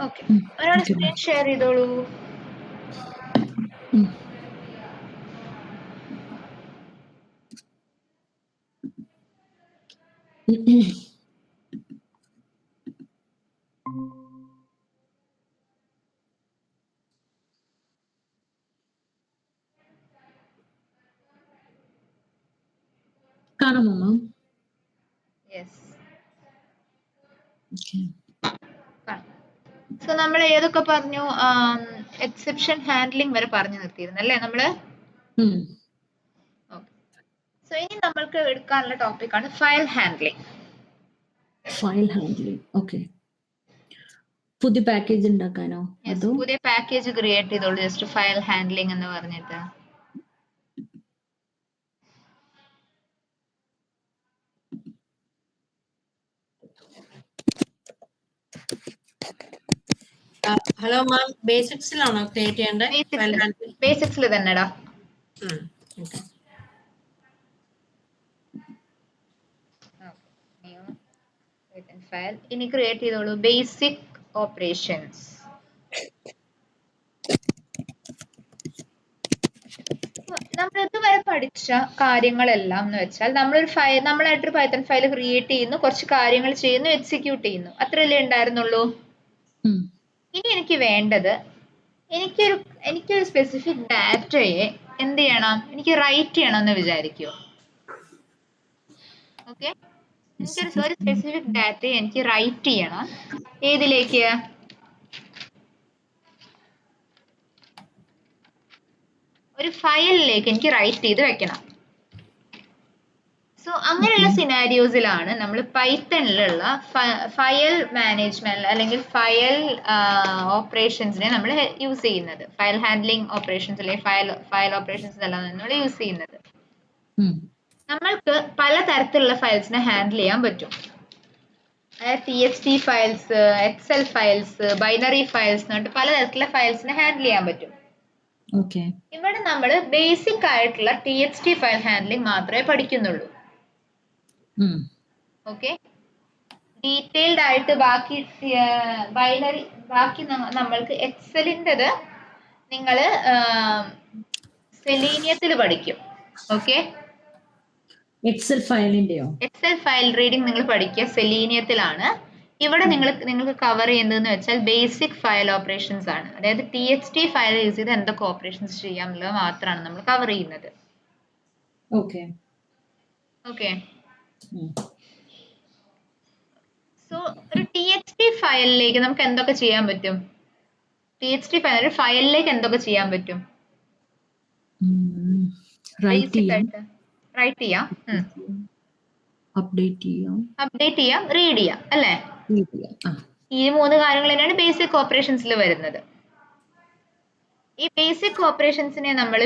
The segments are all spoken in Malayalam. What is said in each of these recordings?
ഓക്കെ, ഒരാൾ സ്ക്രീൻ ഷെയർ ചെയ്തോളൂ. കാണാമോ മാം? യെസ്. സോ നമ്മൾ ഏതൊക്കെ പറഞ്ഞു? എക്സെപ്ഷൻ ഹാൻഡ്ലിംഗ് വരെ പറഞ്ഞു നിർത്തിയിരുന്നല്ലേ നമ്മള്? സോ ഇനി നമ്മൾക്ക് എടുക്കാനുള്ള ടോപ്പിക് ആണ് file handling. File handling, okay. പുതിയ പാക്കേജ് ഉണ്ടാക്കാനോ? അതോ പുതിയ പാക്കേജ് ക്രിയേറ്റ് ചെയ്തോളൂ, ജസ്റ്റ് ഫയൽ ഹാൻഡ്ലിംഗ് എന്ന് പറഞ്ഞിട്ട്. ഹലോ മാം, ബേസിക്സിലാണോ ക്രിയേറ്റ് ചെയ്യേണ്ടത്? ബേസിക്സിൽ തന്നെടാ. ഫയൽ ഇനി ക്രിയേറ്റ് ചെയ്തോളൂ ബേസിക് ഓപ്പറേഷൻസ്. നമ്മൾ ഇതുവരെ പഠിച്ച കാര്യങ്ങളെല്ലാം എന്ന് വെച്ചാൽ നമ്മളൊരു ഫയൽ, നമ്മളായിട്ടൊരു പൈത്തൺ ഫയൽ ക്രിയേറ്റ് ചെയ്യുന്നു, കുറച്ച് കാര്യങ്ങൾ ചെയ്യുന്നു, എക്സിക്യൂട്ട് ചെയ്യുന്നു, അത്രയല്ലേ ഉണ്ടായിരുന്നുള്ളൂ. ഇനി എനിക്ക് വേണ്ടത്, എനിക്കൊരു സ്പെസിഫിക് ഡാറ്റയെ എന്ത് ചെയ്യണം, എനിക്ക് റൈറ്റ് ചെയ്യണം എന്ന് വിചാരിക്കൂ. ഓക്കെ, എനിക്കൊരു സ്പെസിഫിക് ഡാറ്റയെ എനിക്ക് റൈറ്റ് ചെയ്യണം. ഏതിലേക്ക്? ഒരു ഫയലിലേക്ക് എനിക്ക് റൈറ്റ് ചെയ്ത് വെക്കണം. സോ അങ്ങനെയുള്ള സിനാരിയോസിലാണ് നമ്മൾ പൈത്തണിലുള്ള ഫയൽ മാനേജ്മെന്റ് അല്ലെങ്കിൽ ഫയൽ ഓപ്പറേഷൻസിനെ നമ്മൾ യൂസ് ചെയ്യുന്നത്. ഫയൽ ഹാൻഡ്ലിംഗ് ഓപ്പറേഷൻസ് അല്ലെങ്കിൽ ഫയൽ ഓപ്പറേഷൻസ് എല്ലാം നമ്മൾ യൂസ് ചെയ്യുന്നത്. നമ്മൾക്ക് പലതരത്തിലുള്ള ഫയൽസിനെ ഹാൻഡിൽ ചെയ്യാൻ പറ്റും. അതായത് TXT files, Excel files, binary files എന്ന് പറഞ്ഞിട്ട് പലതരത്തിലുള്ള ഫയൽസിനെ ഹാൻഡിൽ ചെയ്യാൻ പറ്റും. ഇവിടെ നമ്മൾ ബേസിക് ആയിട്ടുള്ള TXT ഫയൽ ഹാൻഡ്ലിംഗ് മാത്രമേ പഠിക്കുന്നുള്ളൂ. ഓക്കെ, ഡീറ്റെയിൽഡ് ആയിട്ട് ബാക്കി ബൈനറി, ബാക്കി നമ്മൾക്ക് എക്സലിൻ്റെത് നിങ്ങൾ സെലീനിയത്തിൽ പഠിക്കും. ഓക്കെ, എക്സൽ ഫയലിന്റെയോ? എക്സൽ ഫയൽ റീഡിംഗ് നിങ്ങൾ പഠിക്കുക സെലീനിയത്തിലാണ്. ഇവിടെ നിങ്ങൾക്ക് കവർ ചെയ്യുന്നതെന്ന് വെച്ചാൽ ബേസിക് ഫയൽ ഓപ്പറേഷൻസ് ആണ്. അതായത് TXT ഫയൽ യൂസ് ചെയ്ത് എന്തൊക്കെ ഓപ്പറേഷൻസ് ചെയ്യാം എന്നുള്ളത് മാത്രമാണ് നമ്മൾ കവർ ചെയ്യുന്നത്. ഓക്കെ ഓക്കെ, സോ ഒരു TXT ഫയലിലേക്ക് നമുക്ക് എന്തൊക്കെ ചെയ്യാൻ പറ്റും? TXT ഫയൽ ഒരു ഫയലിലേക്ക് എന്തൊക്കെ ചെയ്യാൻ പറ്റും? റൈറ്റ് ചെയ്യാം, അപ്ഡേറ്റ് ചെയ്യാം, റീഡ് ചെയ്യാം, അല്ലേ? ഈ 3 കാര്യങ്ങൾ തന്നെയാണ് ബേസിക് ഓപ്പറേഷൻസിൽ വരുന്നത്. ഈ ബേസിക് ഓപ്പറേഷൻസിനെ നമ്മൾ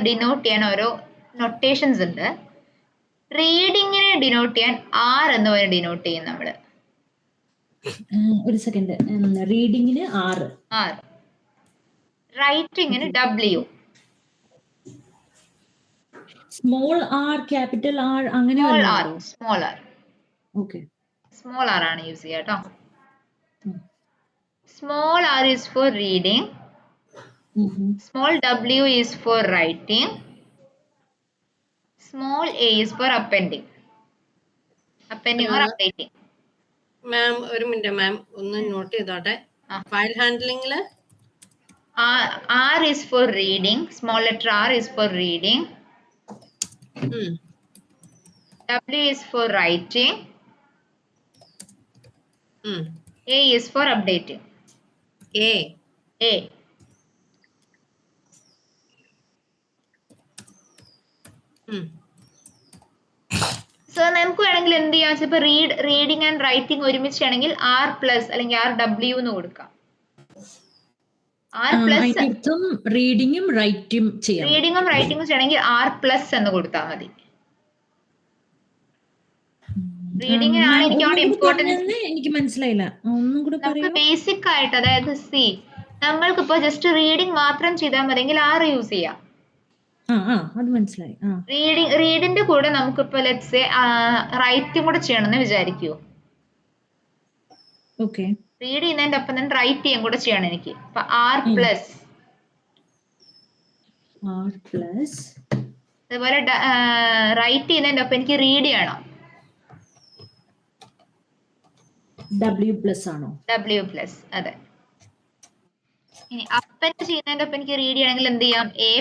ഡിനോട്ട് ചെയ്യാൻ ഓരോ നൊട്ടേഷൻസ് ഉണ്ട്. റീഡിങ്ങിനെ ഡിനോട്ട് ചെയ്യാൻ R എന്ന് പറഞ്ഞ് ഡിനോട്ട് ചെയ്യും നമ്മൾ. ഒരു സെക്കൻഡ്, റീഡിങ്ങിന് R, റൈറ്റിങ്ങിന് W. Small r, capital R, അങ്ങനെ small r. Okay, small r ആണ് യൂസ് ചെയ്യുക കേട്ടോ. സ്മോൾ r is for reading, small w is for writing, small a is for appending or updating. Ma'am ഒരു മിനിറ്റ് മാം, ഒന്ന് നോട്ട് ചെയ്തോട്ടെ. ഫയൽ ഹാൻഡ്ലിംഗിൽ R is for reading, small letter R is for reading, W is for writing, A is for updating. A. So നമുക്ക് വേണമെങ്കിൽ എന്ത് ചെയ്യാം, ഇപ്പൊ റീഡിങ് ആൻഡ് റൈറ്റിംഗ് ഒരുമിച്ചാണെങ്കിൽ R പ്ലസ് അല്ലെങ്കിൽ RW എന്ന് കൊടുക്കാം. റീഡിങ്ങും റൈറ്റിംഗും ചെയ്യണമെങ്കിൽ R പ്ലസ് എന്ന് കൊടുത്താൽ മതി. റീഡിങ്ങിനാണ് എനിക്ക് അവിടെ ഇമ്പോർട്ടൻസ്. എനിക്ക് മനസ്സിലായില്ല, നമുക്ക് ബേസിക് ആയിട്ട്, അതായത് നമ്മൾക്കിപ്പോ ജസ്റ്റ് റീഡിങ് മാത്രം ചെയ്താൽ മതിയെങ്കിൽ R യൂസ് ചെയ്യാം. അത് മനസ്സിലായി. റീഡിന്റെ കൂടെ നമുക്കിപ്പോ ലെറ്റ്സ് സേ റൈറ്റും കൂടെ ചെയ്യണമെന്ന് വിചാരിക്കൂ. ഓക്കെ. റീഡ് ചെയ്യുന്നതിന്റെ ഒപ്പം തന്നെ റൈറ്റ് ചെയ്യാൻ കൂടെ ചെയ്യണം എനിക്ക്. അപ്പൊ ആർ പ്ലസ്, അതുപോലെ റൈറ്റ് ചെയ്യുന്നതിന്റെ ഒപ്പം എനിക്ക് റീഡ് ചെയ്യണം. W+ ആണോ? W+, അതെ. ഇനി അപ്പൻഡ് ചെയ്യുന്നതിന്റെ ഒപ്പം എനിക്ക് റീഡ് ചെയ്യണമെങ്കിൽ എന്ത് ചെയ്യാം? A+.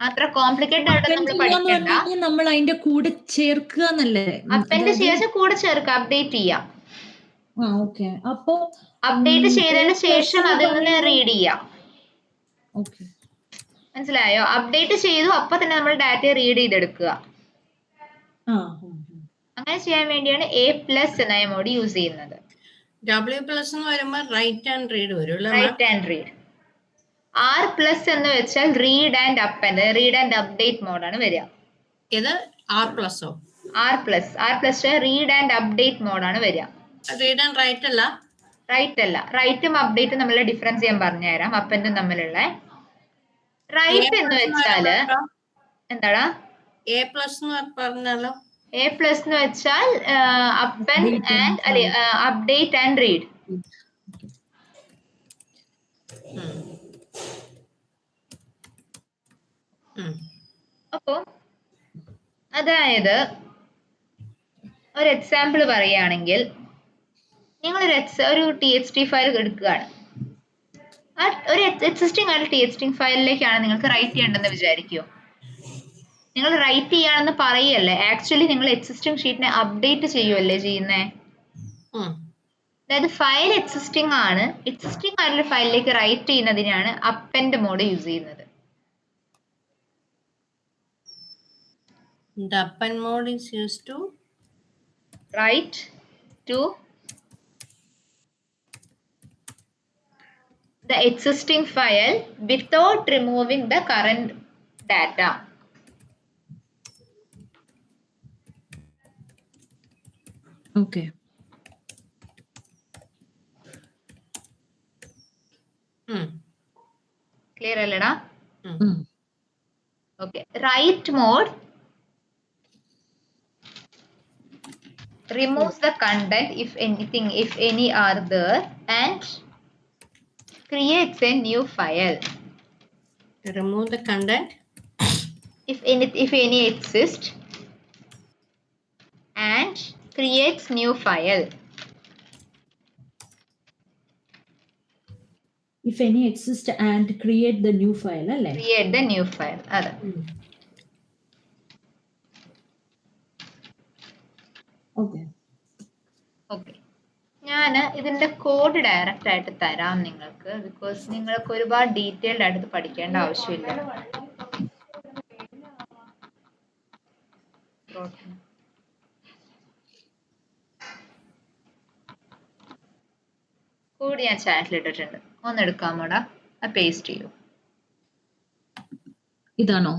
അത്ര കോംപ്ലിക്കേറ്റഡ് ആയിട്ട് നമ്മൾ പഠിക്കണ്ട. നമ്മൾ അതിന്റെ കൂടെ ചേർക്കുക എന്നല്ലേ? അപ്പൻഡ് ചെയ്യാൻ കൂടെ ചേർക്കുക, അപ്ഡേറ്റ് ചെയ്യാം. ഓക്കെ. അപ്പോ അപ്ഡേറ്റ് ചെയ്തതിന് ശേഷം അതിൽ നിന്ന് റീഡ് ചെയ്യാം. ഓക്കെ, മനസ്സിലായോ? അപ്ഡേറ്റ് ചെയ്തു അപ്പൊ തന്നെ നമ്മൾ ഡാറ്റ റീഡ് ചെയ്തെടുക്കുക. അങ്ങനെ ചെയ്യാൻ വേണ്ടിയാണ് A+ എന്ന മോഡ് യൂസ് ചെയ്യുന്നത്. W+ എന്ന് വരുമ്പോൾ റൈറ്റ് ആൻഡ് റീഡ് വരും. Write and read. R+ എന്ന് വെച്ചാൽ read and append, read and update മോഡാണ് വരിക. ഇത് R+ഓ? R+ റീഡ് ആൻഡ് അപ്ഡേറ്റ് മോഡാണ് വരിക. റീഡ് ആൻഡ് റൈറ്റ് അല്ല? റൈറ്റ് അല്ല. റൈറ്റും അപ്ഡേറ്റും തമ്മിലുള്ള ഡിഫറൻസ് ഞാൻ പറഞ്ഞുതരാം. അപ്പൻഡും തമ്മിലുള്ള. റൈറ്റ് എന്ന് വെച്ചാല് എന്താടാ? A+ എന്ന് പറഞ്ഞാലോ? A+ എന്ന് വെച്ചാൽ അപ്പൻഡ് ആൻഡ് അല്ലെ അപ്ഡേറ്റ് ആൻഡ് റീഡ്. അപ്പോ അതായത് ഒരു എക്സാമ്പിൾ പറയുകയാണെങ്കിൽ നിങ്ങൾ ഒരു TXT ഫയൽ എടുക്കുകയാണ്. ഒരു എക്സിസ്റ്റിംഗ് ആയിട്ട് TXT ഫയലിലേക്കാണ് നിങ്ങൾക്ക് റൈറ്റ് ചെയ്യേണ്ടതെന്ന് വിചാരിക്കുമോ? നിങ്ങൾ റൈറ്റ് ചെയ്യാണെന്ന് പറയല്ലേ, ആക്ച്വലി നിങ്ങൾ എക്സിസ്റ്റിംഗ് ഷീറ്റിനെ അപ്ഡേറ്റ് ചെയ്യുമല്ലേ ചെയ്യുന്നേ. അതായത് ഫയൽ എക്സിസ്റ്റിംഗ് ആണ്, എക്സിസ്റ്റിംഗ് ആയിട്ടുള്ള ഫയലിലേക്ക് റൈറ്റ് ചെയ്യുന്നതിനാണ് അപ്പൻഡ് മോഡ് യൂസ് ചെയ്യുന്നത്. The append mode is used to write to the existing file without removing the current data. Okay. Clear allada? Okay. Write mode removes the content if any are there and creates a new file. Remove the content if any exist and creates new file. If any exist and create the new file alle? Create the new file. Ada. Okay. ഞാൻ ഇതിന്റെ കോഡ് ഡയറക്റ്റ് ആയിട്ട് തരാം നിങ്ങൾക്ക്, ബിക്കോസ് നിങ്ങൾക്ക് ഒരുപാട് ഡീറ്റെയിൽഡ് ആയിട്ട് പഠിക്കേണ്ട ആവശ്യമില്ല. കോഡ് ഞാൻ ചാറ്റിൽ ഇട്ടിട്ടുണ്ട്, ഒന്ന് എടുക്കാമോടാ? പേസ്റ്റ് ചെയ്യൂ. ഇതാണോ?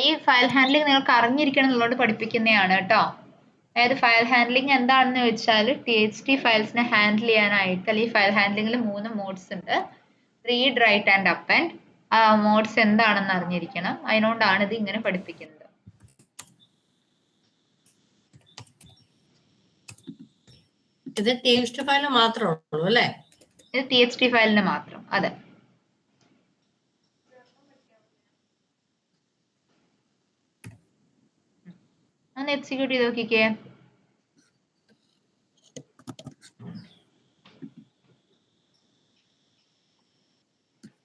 ഈ ഫയൽ ഹാൻഡ്ലിംഗ് നിങ്ങൾക്ക് അറിഞ്ഞിരിക്കണം എന്നുള്ളത് പഠിപ്പിക്കുന്നതാണ് കേട്ടോ. അതായത് ഫയൽ ഹാൻഡ്ലിംഗ് എന്താണെന്ന് വെച്ചാൽ TXT ഫയൽസിനെ ഹാൻഡിൽ ചെയ്യാനായിട്ട്, അല്ലെങ്കിൽ ഫയൽ ഹാൻഡ്ലിംഗിൽ 3 മോഡ്സ് ഉണ്ട്: റീഡ്, റൈറ്റ് ആൻഡ് അപ്പൻഡ്. ആ മോഡ്സ് എന്താണെന്ന് അറിഞ്ഞിരിക്കണം. അതിനോണ്ടാണ് ഇത് ഇങ്ങനെ പഠിപ്പിക്കുന്നത്. ഇത് TXT ഫയലിന് മാത്രമേ ഉള്ളൂ അല്ലേ? ഇത് TXT ഫയലിന് മാത്രം. അതെ. ഒന്ന് എക്സിക്യൂട്ട് ചെയ്ത് നോക്കിക്കേ.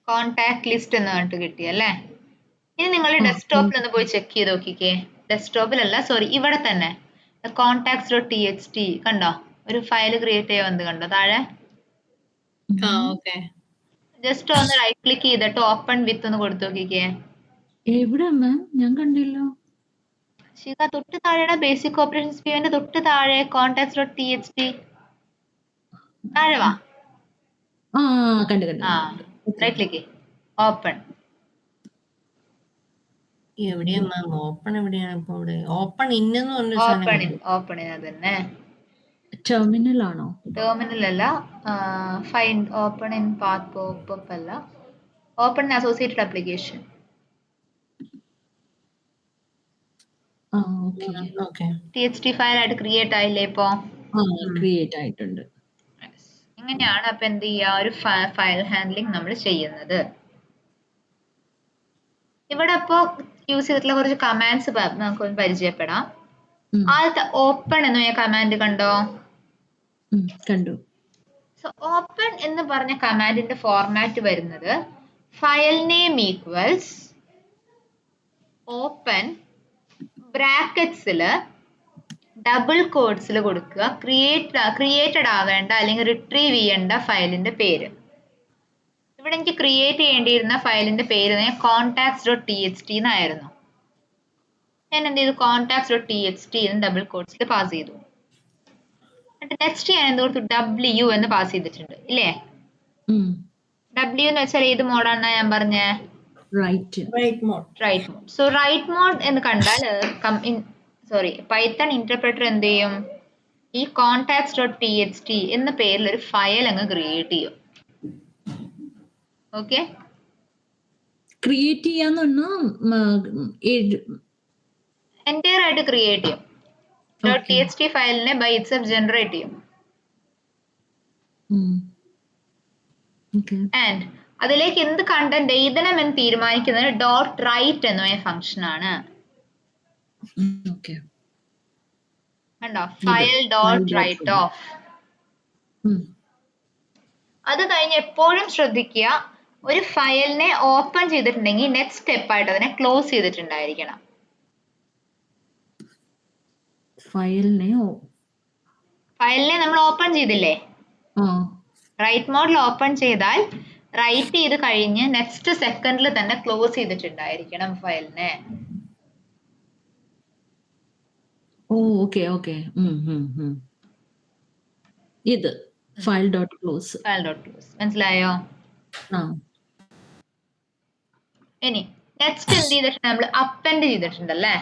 കോണ്ടാക്ട് ലിസ്റ്റ് എന്ന് പറഞ്ഞിട്ട് കിട്ടിയല്ലേ? ഇനി നിങ്ങൾ ഡെസ്ക്ടോപ്പിൽ ഒന്ന് പോയി ചെക്ക് ചെയ്ത് നോക്കിക്കേ. ഡെസ്ക്ടോപ്പിലല്ല, സോറി, ഇവിടെ തന്നെ contacts.txt കണ്ടോ? ഒരു ഫയൽ ക്രിയേറ്റ് ചെയ്യാൻ വന്ന് കണ്ടോ താഴെ? ജസ്റ്റ് ഒന്ന് റൈറ്റ് ക്ലിക്ക് ചെയ്തിട്ട് ഓപ്പൺ വിത്ത് ഒന്ന് കൊടുത്തു നോക്കിക്കേ. എവിടെ മാം? ഞാൻ കണ്ടില്ല. ശിഖ, തൊട്ട് താഴെയുടെ ബേസിക് ഓപ്പറേഷൻസ് വ്യൂവിന്റെ തൊട്ട് താഴെ contacts.txt താഴെ വാ. കണ്ടു. Right click, open. എവിടെയാ മാം ഓപ്പൺ? എവിടെയാണ് ഇപ്പൊ? ഇവിടെ ഓപ്പൺ ഇൻ എന്ന് പറഞ്ഞ ഓപ്പൺ ഇൻ അതന്നെ. ടെർമിനൽ ആണോ? ടെർമിനൽ അല്ല, find open in path popup അല്ല, ഓപ്പൺ ഇൻ അസോസിയേറ്റഡ് ആപ്ലിക്കേഷൻ. ആ ഓക്കെ ഓക്കെ. TXT ഫയൽ ആയിട്ട് ക്രിയേറ്റ് ആയില്ലേ ഇപ്പോ? ആ ക്രിയേറ്റ് ആയിട്ടുണ്ട്. ഇങ്ങനെയാണ് അപ്പൊ എന്ത് ചെയ്യുക, ഒരു ഫയൽ ഹാൻഡ്ലിംഗ് നമ്മൾ ചെയ്യുന്നത്. ഇവിടെ അപ്പോ യൂസ് ചെയ്തിട്ടുള്ള കുറച്ച് കമാൻഡ്സ് നമുക്കൊന്ന് പരിചയപ്പെടാം. ആദ്യത്തെ ഓപ്പൺ എന്ന് പറഞ്ഞ കമാൻഡ് കണ്ടോ? കണ്ടു. സോ ഓപ്പൺ എന്ന് പറഞ്ഞ കമാൻഡിന്റെ ഫോർമാറ്റ് വരുന്നത് ഫയൽ നെയിം ഈക്വൽസ് ഓപ്പൺ ബ്രാക്കറ്റ്സിൽ ഡബിൾ കോഡ്സിൽ കൊടുക്കുക ക്രിയേറ്റഡ് ആവേണ്ട അല്ലെങ്കിൽ റിട്രീവ് ചെയ്യേണ്ട ഫയലിന്റെ പേര്. ഇവിടെ എനിക്ക് ക്രിയേറ്റ് ചെയ്യേണ്ടിയിരുന്ന ഫയലിന്റെ പേര് contacts.txt എന്നായിരുന്നു. ഞാൻ എന്ത് ചെയ്തു, contacts.txt എന്ന് ഡബിൾ കോഡ്സിൽ പാസ് ചെയ്തു. എന്നിട്ട് നെക്സ്റ്റ് ഞാൻ എന്ത് കൊടുത്തു, W എന്ന് പാസ് ചെയ്തിട്ടുണ്ട് ഇല്ലേ? W എന്ന് വെച്ചാൽ ഏത് മോഡാണെന്നാ ഞാൻ പറഞ്ഞേ? Write mode. So write mode എന്ന് കണ്ടാൽ പൈത്തൺ ഇന്റർപ്രറ്റർ എന്ത് ചെയ്യും, ഈ contacts.txt എന്ന പേരിൽ ഒരു ഫയൽ അങ്ങ് ക്രിയേറ്റ് ചെയ്യും. ഓക്കെ, ക്രിയേറ്റ് ചെയ്യാന്ന് എൻറ്റയർ ആയിട്ട് ക്രിയേറ്റ് ചെയ്യും. .txt ഫയലിനെ ബൈ ഇറ്റ്സെൽഫ് ജനറേറ്റ് ചെയ്യും. ആൻഡ് അതിലേക്ക് എന്ത് കണ്ടന്റ് എഴുതണം എന്ന് തീരുമാനിക്കുന്നത് .write എന്ന ഫംഗ്ഷൻ ആണ്. കണ്ടോ, ഫയൽ .write off. അത് കഴിഞ്ഞ് എപ്പോഴും ശ്രദ്ധിക്കുക, ഒരു ഫയലിനെ ഓപ്പൺ ചെയ്തിട്ടുണ്ടെങ്കിൽ നെക്സ്റ്റ് സ്റ്റെപ്പ് ആയിട്ട് അതിനെ ക്ലോസ് ചെയ്തിട്ടുണ്ടായിരിക്കണം. ഫയലിനെ നമ്മൾ ഓപ്പൺ ചെയ്തില്ലേ, റൈറ്റ് മോഡിൽ ഓപ്പൺ ചെയ്താൽ റൈറ്റ് ചെയ്ത് കഴിഞ്ഞ് നെക്സ്റ്റ് സെക്കൻഡിൽ തന്നെ ക്ലോസ് ചെയ്തിട്ടുണ്ടായിരിക്കണം ഫയലിനെ. ഇത് ഫയൽ ഡോട്ട് ക്ലോസ് മനസ്സിലായോ? ഇനി നെക്സ്റ്റ് എന്ത് ചെയ്തിട്ടുണ്ട്, നമ്മൾ അപ്പെൻഡ് ചെയ്തിട്ടുണ്ടല്ലേ,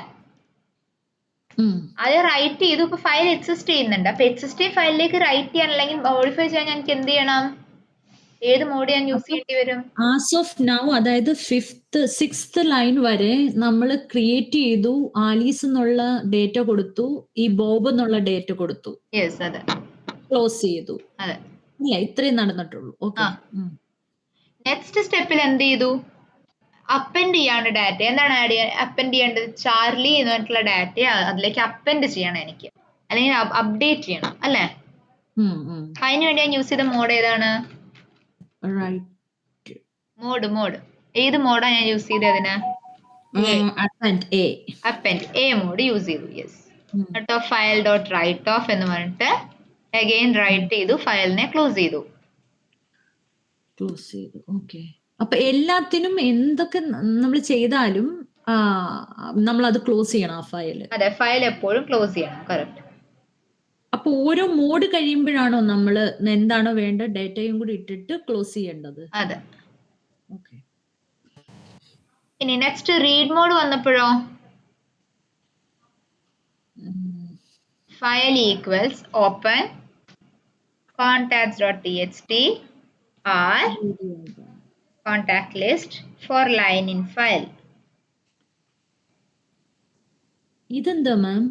അത് റൈറ്റ് ചെയ്തു. ഇപ്പൊ ഫയൽ എക്സിസ്റ്റ് ചെയ്യുന്നുണ്ട്. അപ്പൊ എക്സിസ്റ്റിംഗ് ഫയലിലേക്ക് റൈറ്റ് ചെയ്യാൻ അല്ലെങ്കിൽ മോഡിഫൈ ചെയ്യാൻ എനിക്ക് എന്ത് ചെയ്യണം, ഏത് മോഡ് ഞാൻ യൂസ് ചെയ്യേണ്ടി വരും? ആസ് ഓഫ് നൗ, അതായത് 6th ലൈൻ വരെ നമ്മൾ ക്രിയേറ്റ് ചെയ്തു, ആലീസ് എന്നുള്ള ഡേറ്റ കൊടുത്തു, ഈ ബോബ് എന്നുള്ള ഡേറ്റ കൊടുത്തു, അതെ, ക്ലോസ് ചെയ്തു. അതെ, ഇല്ല, ഇത്രയും നടന്നിട്ടുള്ളൂ. ഓക്കെ, നെക്സ്റ്റ് സ്റ്റെപ്പിൽ എന്ത് ചെയ്തു, അപ്പെൻഡ് ചെയ്യാണ് ഡാറ്റ. എന്താണ് അപ്പെൻഡ് ചെയ്യേണ്ടത്? ചാർലി എന്ന് പറഞ്ഞിട്ടുള്ള ഡാറ്റ അതിലേക്ക് അപ്പെൻഡ് ചെയ്യണം എനിക്ക്, അല്ലെങ്കിൽ അപ്ഡേറ്റ് ചെയ്യണം അല്ലേ? അതിന് വേണ്ടി ഞാൻ യൂസ് ചെയ്ത മോഡ് ഏതാണ്? മോഡ് ഏത് മോഡാ ഞാൻ യൂസ് ചെയ്തത്? അതിന് അപ്പെൻഡ് എ മോഡ് യൂസ് ചെയ്തു. കേട്ടോ, ഫയൽ ഡോട്ട് റൈറ്റ് ഓഫ് എന്ന് പറഞ്ഞിട്ട് അഗൈൻ റൈറ്റ് ചെയ്തു, ഫയലിനെ ക്ലോസ് ചെയ്തു. ഓക്കെ, അപ്പൊ എല്ലാത്തിനും എന്തൊക്കെ നമ്മൾ ചെയ്താലും നമ്മൾ അത് ക്ലോസ് ചെയ്യണം, ആ ഫയൽ. അതെ, ഫയൽ എപ്പോഴും ക്ലോസ് ചെയ്യണം. കറക്റ്റ്. അപ്പൊ ഓരോ മോഡ് കഴിയുമ്പോഴാണോ നമ്മൾ എന്താണോ വേണ്ട ഡേറ്റയും കൂടി ഇട്ടിട്ട് ക്ലോസ് ചെയ്യേണ്ടത്? അതെ. ഓക്കെ. ഇനി നെക്സ്റ്റ് റീഡ് മോഡ് വന്നപ്പോഴോ, file equals open contacts.txt or contact list for line in file. ഇതെന്താ മാം?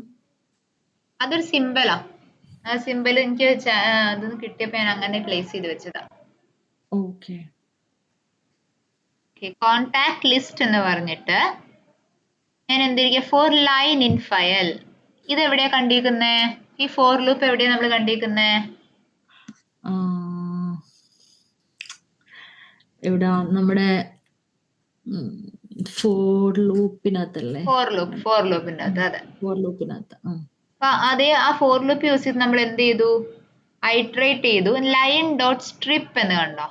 അതൊരു സിമ്പിളാ. ആ സിമ്പിൾ എനിക്ക് അതൊന്ന് കിട്ടിയപ്പോ ഞാൻ അങ്ങനെ പ്ലേസ് ചെയ്ത് വെച്ചതാ. ഓക്കെ, കോണ്ടാക്ട് ലിസ്റ്റ് എന്ന് പറഞ്ഞിട്ട് ഞാൻ എന്തിരിക്കുക, ഫോർ ലൈൻ ഇൻ ഫയൽ. ഇത് എവിടെയാ കണ്ടിരിക്കുന്നേ? ഈ ഫോർ ലൂപ്പ് എവിടെയാ നമ്മൾ കണ്ടിരിക്കുന്നേ? എവിടാ? നമ്മുടെ ഫോർ ലൂപ്പിനകത്തല്ലേ? ഫോർ ലൂപ്പിനകത്ത്. അതെ, ഫോർ ലൂപ്പിനകത്ത്. അപ്പൊ അതേ ആ ഫോർ ലൂപ്പ് യൂസ് ചെയ്ത് നമ്മൾ എന്ത് ചെയ്തു, ഐട്രേറ്റ് ചെയ്തു. ലൈൻ ഡോട്ട് സ്ട്രിപ്പ് എന്ന് കണ്ടോ?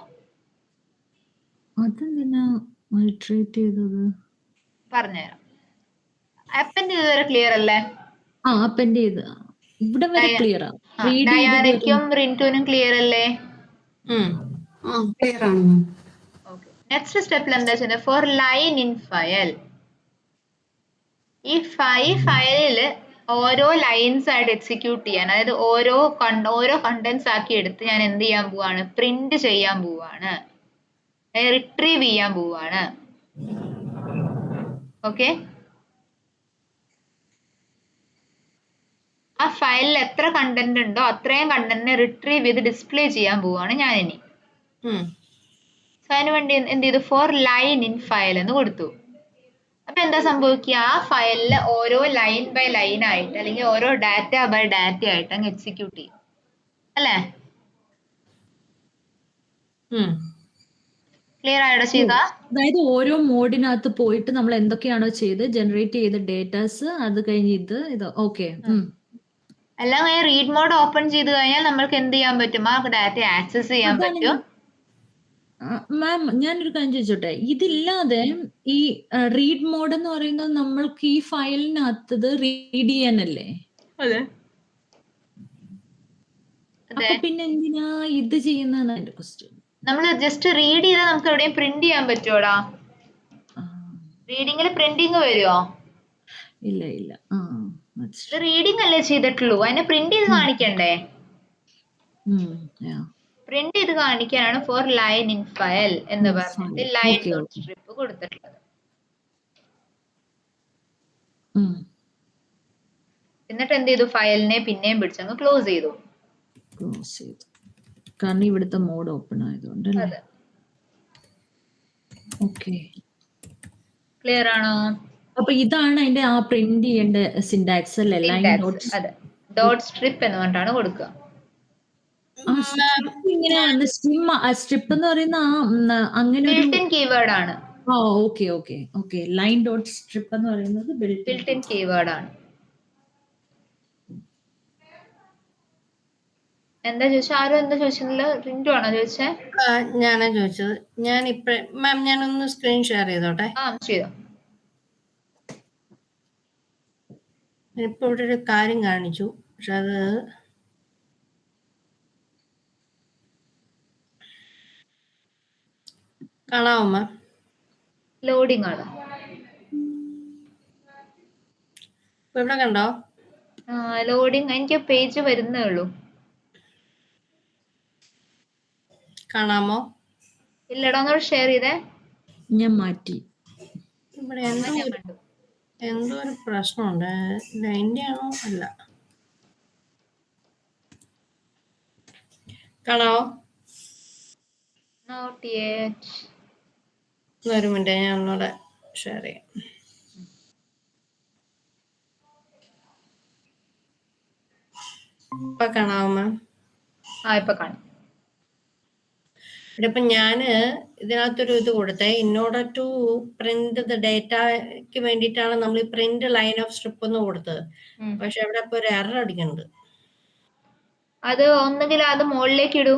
അതെന്തിനാ ഐട്രേറ്റ് ചെയ്തത്? പറഞ്ഞുതരാം. അപ്പെൻഡ് ചെയ്തവരെ ക്ലിയർ അല്ലേ? അപ്പെൻഡ് ചെയ്ത് ഇവിടെ വരെ ക്ലിയർ ആണ്. ഡയാനയ്ക്കും റിൻറ്റുനും ക്ലിയർ അല്ലേ? ക്ലിയർ ആണ്. നെക്സ്റ്റ് സ്റ്റെപ്പിൽ എന്താ ചെയ്യുന്നത്, ഫോർ ലൈൻ ഇൻ ഫയൽ. ഈ ഫയലില് ഓരോ ലൈൻസ് ആയിട്ട് എക്സിക്യൂട്ട് ചെയ്യാൻ, അതായത് ഓരോ കണ്ടന്റ്സ് ആക്കി എടുത്ത് ഞാൻ എന്ത് ചെയ്യാൻ പോവാണ്, പ്രിന്റ് ചെയ്യാൻ പോവാണ്, റിട്രീവ് ചെയ്യാൻ പോവാണ്. ഓക്കെ, ആ ഫയലിൽ എത്ര കണ്ടന്റ് ഉണ്ടോ അത്രയും കണ്ടന്റിനെ റിട്രീവ് ചെയ്ത് ഡിസ്പ്ലേ ചെയ്യാൻ പോവാണ് ഞാൻ ഇനി. സോ അതിന് വേണ്ടി എന്ത് ചെയ്തു, ഫോർ ലൈൻ ഇൻ ഫയൽ എന്ന് കൊടുത്തു. അപ്പൊ എന്താ സംഭവിക്കുക, ആ ഫയലില് ഓരോ ലൈൻ ബൈ ലൈൻ ആയിട്ട് അല്ലെങ്കിൽ ഓരോ ഡാറ്റ ബൈ ഡാറ്റ ആയിട്ട് അങ്ങ് എക്സിക്യൂട്ട് ചെയ്യും അല്ലേ? ക്ലിയർ ആയിട്ടോ ചെയ്ത? അതായത് ഓരോ മോഡിനകത്ത് പോയിട്ട് നമ്മൾ എന്തൊക്കെയാണോ ചെയ്ത് ജനറേറ്റ് ചെയ്ത ഡേറ്റാസ് അത് കഴിഞ്ഞ് ഇത് ഓക്കെ. എല്ലാം കഴിഞ്ഞ് റീഡ് മോഡ് ഓപ്പൺ ചെയ്ത് കഴിഞ്ഞാൽ നമ്മൾക്ക് എന്ത് ചെയ്യാൻ പറ്റും, ആ ഡാറ്റ ആക്സസ് ചെയ്യാൻ പറ്റും. മാം ഞാനൊരു കാര്യം ചോദിച്ചോട്ടെ, ഇതില്ലാതെ ഈ റീഡ് മോഡ് എന്ന് പറയുന്നത് നമ്മൾക്ക് ഈ ഫയലിനകത്തത് റീഡ് ചെയ്യാനല്ലേ? അതെ. അപ്പൊ പിന്നെ എന്തിനാ ഇത് ചെയ്യുന്നതാണ് എന്റെ ക്വസ്റ്റ്യൻ. നമ്മൾ ജസ്റ്റ് റീഡ് ചെയ്താൽ നമുക്ക് എവിടെയും പ്രിന്റ് ചെയ്യാൻ പറ്റുമോടാ? റീഡിങ്ങിൽ പ്രിന്റിങ് വരുമോ? ഇല്ല ഇല്ല. റീഡിംഗ് അല്ലേ ചെയ്തിട്ടുള്ളൂ, അതിനെ പ്രിന്റ് ചെയ്ത് കാണിക്കണ്ടേ? പ്രിന്റ് ചെയ്ത് കാണിക്കാനാണ് ഫോർ ലൈൻ ഇൻ ഫയൽ എന്ന് പറഞ്ഞിട്ട് ലൈൻ ഡോട്ട് സ്ട്രിപ്പ് കൊടുത്തിട്ടുള്ളത്. എന്നിട്ട് എന്ത് ചെയ്തു, ഫയലിനെ പിന്നെയും പിടിച്ചങ്ങ് ക്ലോസ് ചെയ്തു. കാരണം ഇവിടുത്തെ മോഡ് ഓപ്പൺ ആയതുകൊണ്ടല്ലേ. ഓക്കെ, ക്ലിയർ ആണോ? അപ്പൊ ഇതാണ് അതിന്റെ ആ പ്രിന്റ് ചെയ്യേണ്ട സിന്റാക്സ് അല്ലേ? ലൈൻ ഡോട്ട് സ്ട്രിപ്പ് എന്ന് പറഞ്ഞിട്ടാണ് കൊടുക്കുക. സ്ട്രിപ്പ് എന്ന് പറയുന്ന അങ്ങനെ ബിൽറ്റ് ഇൻ കീവേഡ് ആണ്. Okay okay okay. Line dot strip എന്ന് പറയുന്നത് ബിൽറ്റ് ഇൻ കീവേഡ് ആണ്. എന്താ ചോദിച്ചാ, ആരും എന്താ ചോദിച്ചില്ല? റിന്റു ആണോ ചോദിച്ചേ? ഞാനാ ചോദിച്ചത്. ഞാൻ ഇപ്പഴേ മാം ഞാനൊന്ന് സ്ക്രീൻ ഷെയർ ചെയ്തോട്ടെ. ചെയ്തോ. ഇപ്പൊ ഇവിടെ ഒരു കാര്യം കാണിച്ചു, പക്ഷെ അത് കാണാമോ മാം? ലോഡിംഗ് ആണ്. ഇവിടെ കണ്ടോ? ലോഡിംഗ്, എനിക്ക് പേജ് വരുന്നേ ഉള്ളൂ. കാണാമോ? ഇല്ലടാ, ഒന്നോട് ഷെയർ ചെയ്തേ. ഞാൻ മാറ്റി. ഇവിടെ എന്തോ ഒരു പ്രശ്നമുണ്ട്. എന്റെ ആണോ? അല്ല, കാണാമോ? Not yet. ഒരു മിനിറ്റ്, ഞാൻ ഒന്നുകൂടെ ഷെയർ ചെയ്യാം. ഇപ്പൊ കാണാമോ മാം? ഇപ്പൊ കാണാം. ഇപ്പൊ ഞാന് ഇതിനകത്തൊരു ഇത് കൊടുത്തേ, in order to print the ഡേറ്റയ്ക്ക് വേണ്ടിയിട്ടാണ് നമ്മൾ ഈ പ്രിന്റ് ലൈൻ ഓഫ് സ്ട്രിപ്പ് എന്ന് കൊടുത്തത്. പക്ഷെ ഇവിടെ ഇപ്പൊ ഒരു എറർ അടിക്കുന്നുണ്ട്. അത് ഒന്നുകിൽ അത് മുകളിലേക്ക് ഇടൂ,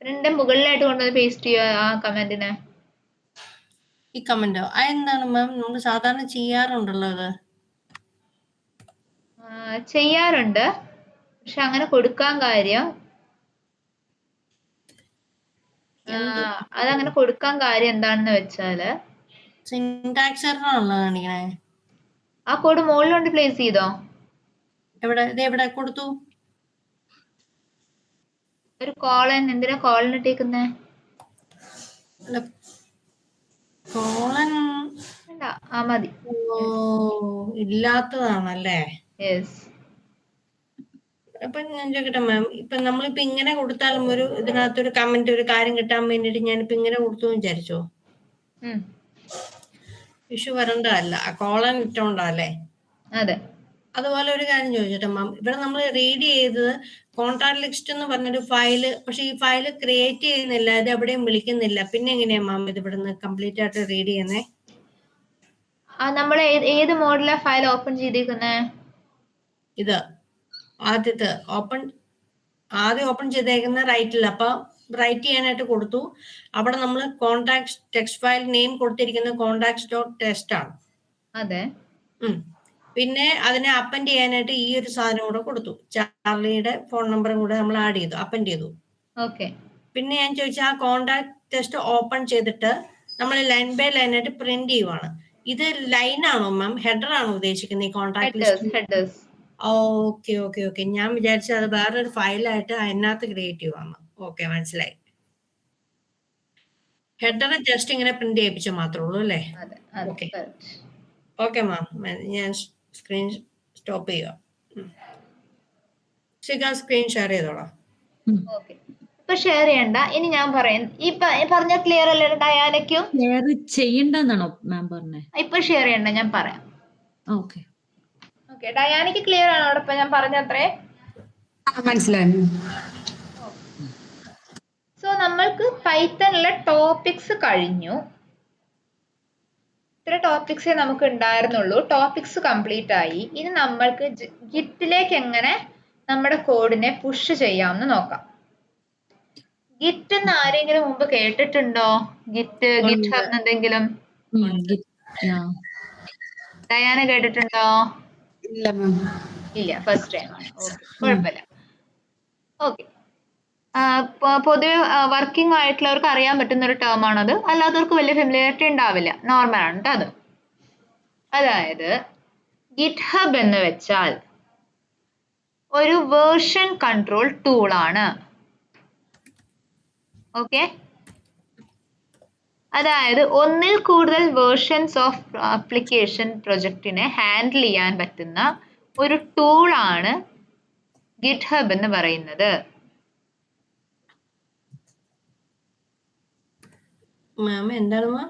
പ്രിന്റ് മുകളിലായിട്ട് കൊണ്ടുവന്ന് പേസ്റ്റ് ചെയ്യുക ആ കമന്റിനെ. ഈ കമന്റോ? അതെന്താണ് മാം? നമ്മൾ സാധാരണ ചെയ്യാറുണ്ടല്ലോ അത്. ചെയ്യാറുണ്ട്, പക്ഷെ അങ്ങനെ കൊടുക്കാൻ കാര്യം, അതങ്ങനെ കൊടുക്കാൻ കാര്യം എന്താണെന്ന് വെച്ചാല് സിന്റാക്സ് എറർ ആണല്ലോ കാണിക്കണേ. ആ കോഡ് മുകളിലോട്ട് പ്ലേസ് ചെയ്തോ? എവിടെ കൊടുത്തു? ഒരു കോളൻ, എന്തിനാ കോളൻ ഇട്ടേക്കുന്നേ? കോളൻ മതി. ഇല്ലാത്തതാണല്ലേ? യെസ്. അപ്പൊ ഞാൻ ചോദിക്കട്ടെ മാം, ഇപ്പൊ നമ്മളിപ്പോ ഇങ്ങനെ കൊടുത്താലും ഒരു ഇതിനകത്തൊരു കമന്റ് ഒരു കാര്യം കിട്ടാൻ വേണ്ടിട്ട് ഞാനിപ്പോ ഇങ്ങനെ കൊടുത്തു വിചാരിച്ചോ? ഇഷ്യൂ വരണ്ടല്ല, കോളൻ ഇട്ടോണ്ടല്ലേ? അതെ. അതുപോലെ ഒരു കാര്യം ചോദിച്ചോട്ടെ മാം, ഇവിടെ നമ്മൾ റീഡ് ചെയ്തത് കോൺടാക്ട് ലിസ്റ്റ് എന്ന് പറഞ്ഞൊരു ഫയല്, പക്ഷെ ഈ ഫയല് ക്രിയേറ്റ് ചെയ്യുന്നില്ല, ഇത് എവിടെയും വിളിക്കുന്നില്ല. പിന്നെ എങ്ങനെയാ മാം ഇത് ഇവിടുന്ന് കംപ്ലീറ്റ് ആയിട്ട് റീഡ് ചെയ്യുന്നേ? നമ്മൾ ഏത് മോഡിലാ ഫയൽ ഓപ്പൺ ചെയ്തിരിക്കുന്നേ? ഇത് ആദ്യം ഓപ്പൺ ചെയ്തേക്കുന്ന റൈറ്റിൽ. അപ്പൊ റൈറ്റ് ചെയ്യാനായിട്ട് കൊടുത്തു. അവിടെ നമ്മൾ കോൺടാക്ട് ടെക്സ്റ്റ് ഫയൽ നെയിം കൊടുത്തിരിക്കുന്ന കോൺടാക്ട്സ് ഡോട്ട് ടെസ്റ്റ് ആണ്. അതെ. പിന്നെ അതിനെ അപ്പൻഡ് ചെയ്യാനായിട്ട് ഈ ഒരു സാധനം കൂടെ കൊടുത്തു. ചാർലിയുടെ ഫോൺ നമ്പറും കൂടെ നമ്മൾ ആഡ് ചെയ്തു, അപ്പൻഡ് ചെയ്തു. ഓക്കെ. പിന്നെ ഞാൻ ചോദിച്ചാൽ ആ കോൺടാക്ട് ടെസ്റ്റ് ഓപ്പൺ ചെയ്തിട്ട് നമ്മൾ ലൈൻ ബൈ ലൈൻ ആയിട്ട് പ്രിന്റ് ചെയ്യുവാണ്. ഇത് ലൈൻ ആണോ മാം? ഹെഡർ ആണോ ഉദ്ദേശിക്കുന്നത് ഈ contact list? Okay okay okay. ഞാൻ വിചാരിച്ചത് അത് വേറൊരു ഫയലായിട്ട് അതിനകത്ത് ക്രിയേറ്റ് ചെയ്യുവാണ്. ഓക്കെ, മനസ്സിലായി. ഹെഡർ ജസ്റ്റ് ഇങ്ങനെ പ്രിന്റ് ചെയ്യിപ്പിച്ച മാത്രമേ ഉള്ളൂ അല്ലേ? ഓക്കെ ഓക്കെ മാം, ഞാൻ സ്ക്രീൻ സ്റ്റോപ്പ് ചെയ്യുക. സ്ക്രീൻ ഷെയർ ചെയ്തോളാം. ഓക്കെ, ഇപ്പൊ ഷെയർ ചെയ്യണ്ട. ഇനി ഞാൻ പറയാം. ഈ പറഞ്ഞ ക്ലിയർ അല്ലേ ഡയാനയ്ക്കും? ഷെയർ ചെയ്യണ്ടെന്നാണോ മാം പറഞ്ഞേ? ഇപ്പൊ ഷെയർ ചെയ്യണ്ട, ഞാൻ പറയാം. ഓക്കെ ഓക്കെ, ഡയാനയ്ക്ക് ക്ലിയർ ആണോ? അവിടെ ഞാൻ പറഞ്ഞത്രേ മനസ്സിലായി. സോ നമ്മൾക്ക് പൈത്തണിലെ ടോപ്പിക്സ് കഴിഞ്ഞു. ഇത്ര ടോപ്പിക്സേ നമുക്ക് ഉണ്ടായിരുന്നുള്ളൂ. ടോപ്പിക്സ് കംപ്ലീറ്റ് ആയി. ഇനി നമ്മൾക്ക് ഗിറ്റിലേക്ക് എങ്ങനെ നമ്മുടെ കോഡിനെ പുഷ് ചെയ്യാമെന്ന് നോക്കാം. ഗിറ്റ് എന്ന് ആരെങ്കിലും മുമ്പ് കേട്ടിട്ടുണ്ടോ? ഗിറ്റ്, ഗിറ്റ് ഹബ് എന്തെങ്കിലും? ഡയാന കേട്ടിട്ടുണ്ടോ? ഇല്ല, ഫസ്റ്റ് ടൈം ആണ്. ഓക്കെ, കുഴപ്പമില്ല. ഓക്കെ, പൊതുവെ വർക്കിംഗ് ആയിട്ടുള്ളവർക്ക് അറിയാൻ പറ്റുന്ന ഒരു ടേം ആണത്. അല്ലാത്തവർക്ക് വലിയ ഫെമിലിയാരിറ്റി ഉണ്ടാവില്ല. നോർമൽ ആണ് കേട്ടോ അത്. അതായത് ഗിറ്റ് ഹബ് എന്ന് വെച്ചാൽ ഒരു വേർഷൻ കൺട്രോൾ ടൂൾ ആണ്. ഓക്കെ, അതായത് ഒന്നിൽ കൂടുതൽ വേർഷൻസ് ഓഫ് ആപ്ലിക്കേഷൻ പ്രൊജക്റ്റിനെ ഹാൻഡിൽ ചെയ്യാൻ പറ്റുന്ന ഒരു ടൂൾ ആണ് ഗിറ്റ് ഹബ് എന്ന് പറയുന്നത്. മാം എന്താണ് മാം?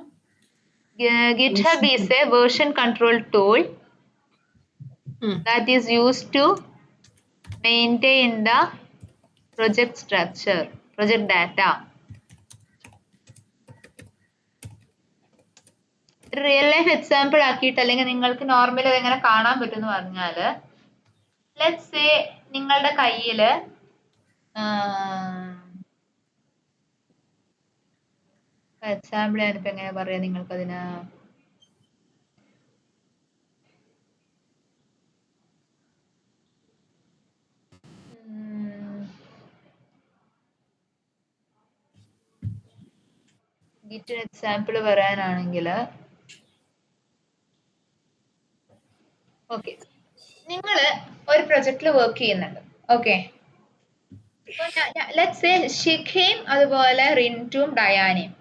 GitHub is a version control tool that is used to maintain the project structure, project data. Real life example ആക്കിയിട്ട് അല്ലെങ്കിൽ നിങ്ങൾക്ക് നോർമലി അതെങ്ങനെ കാണാൻ പറ്റുമെന്ന് പറഞ്ഞാല്, ലെറ്റ്സ് സേ നിങ്ങളുടെ കയ്യില് എക്സാമ്പിൾ ഞാനിപ്പോ എങ്ങനെ പറയാ നിങ്ങൾക്കതിന്, ഗിറ്റിന് എക്സാമ്പിൾ പറയാനാണെങ്കിൽ, ഓക്കെ, നിങ്ങൾ ഒരു പ്രൊജക്റ്റിൽ വർക്ക് ചെയ്യുന്നുണ്ട്. ഓക്കെ, ലെറ്റ്സ് സേ ശിഖയും അതുപോലെ റിൻറ്റും ഡയാനയും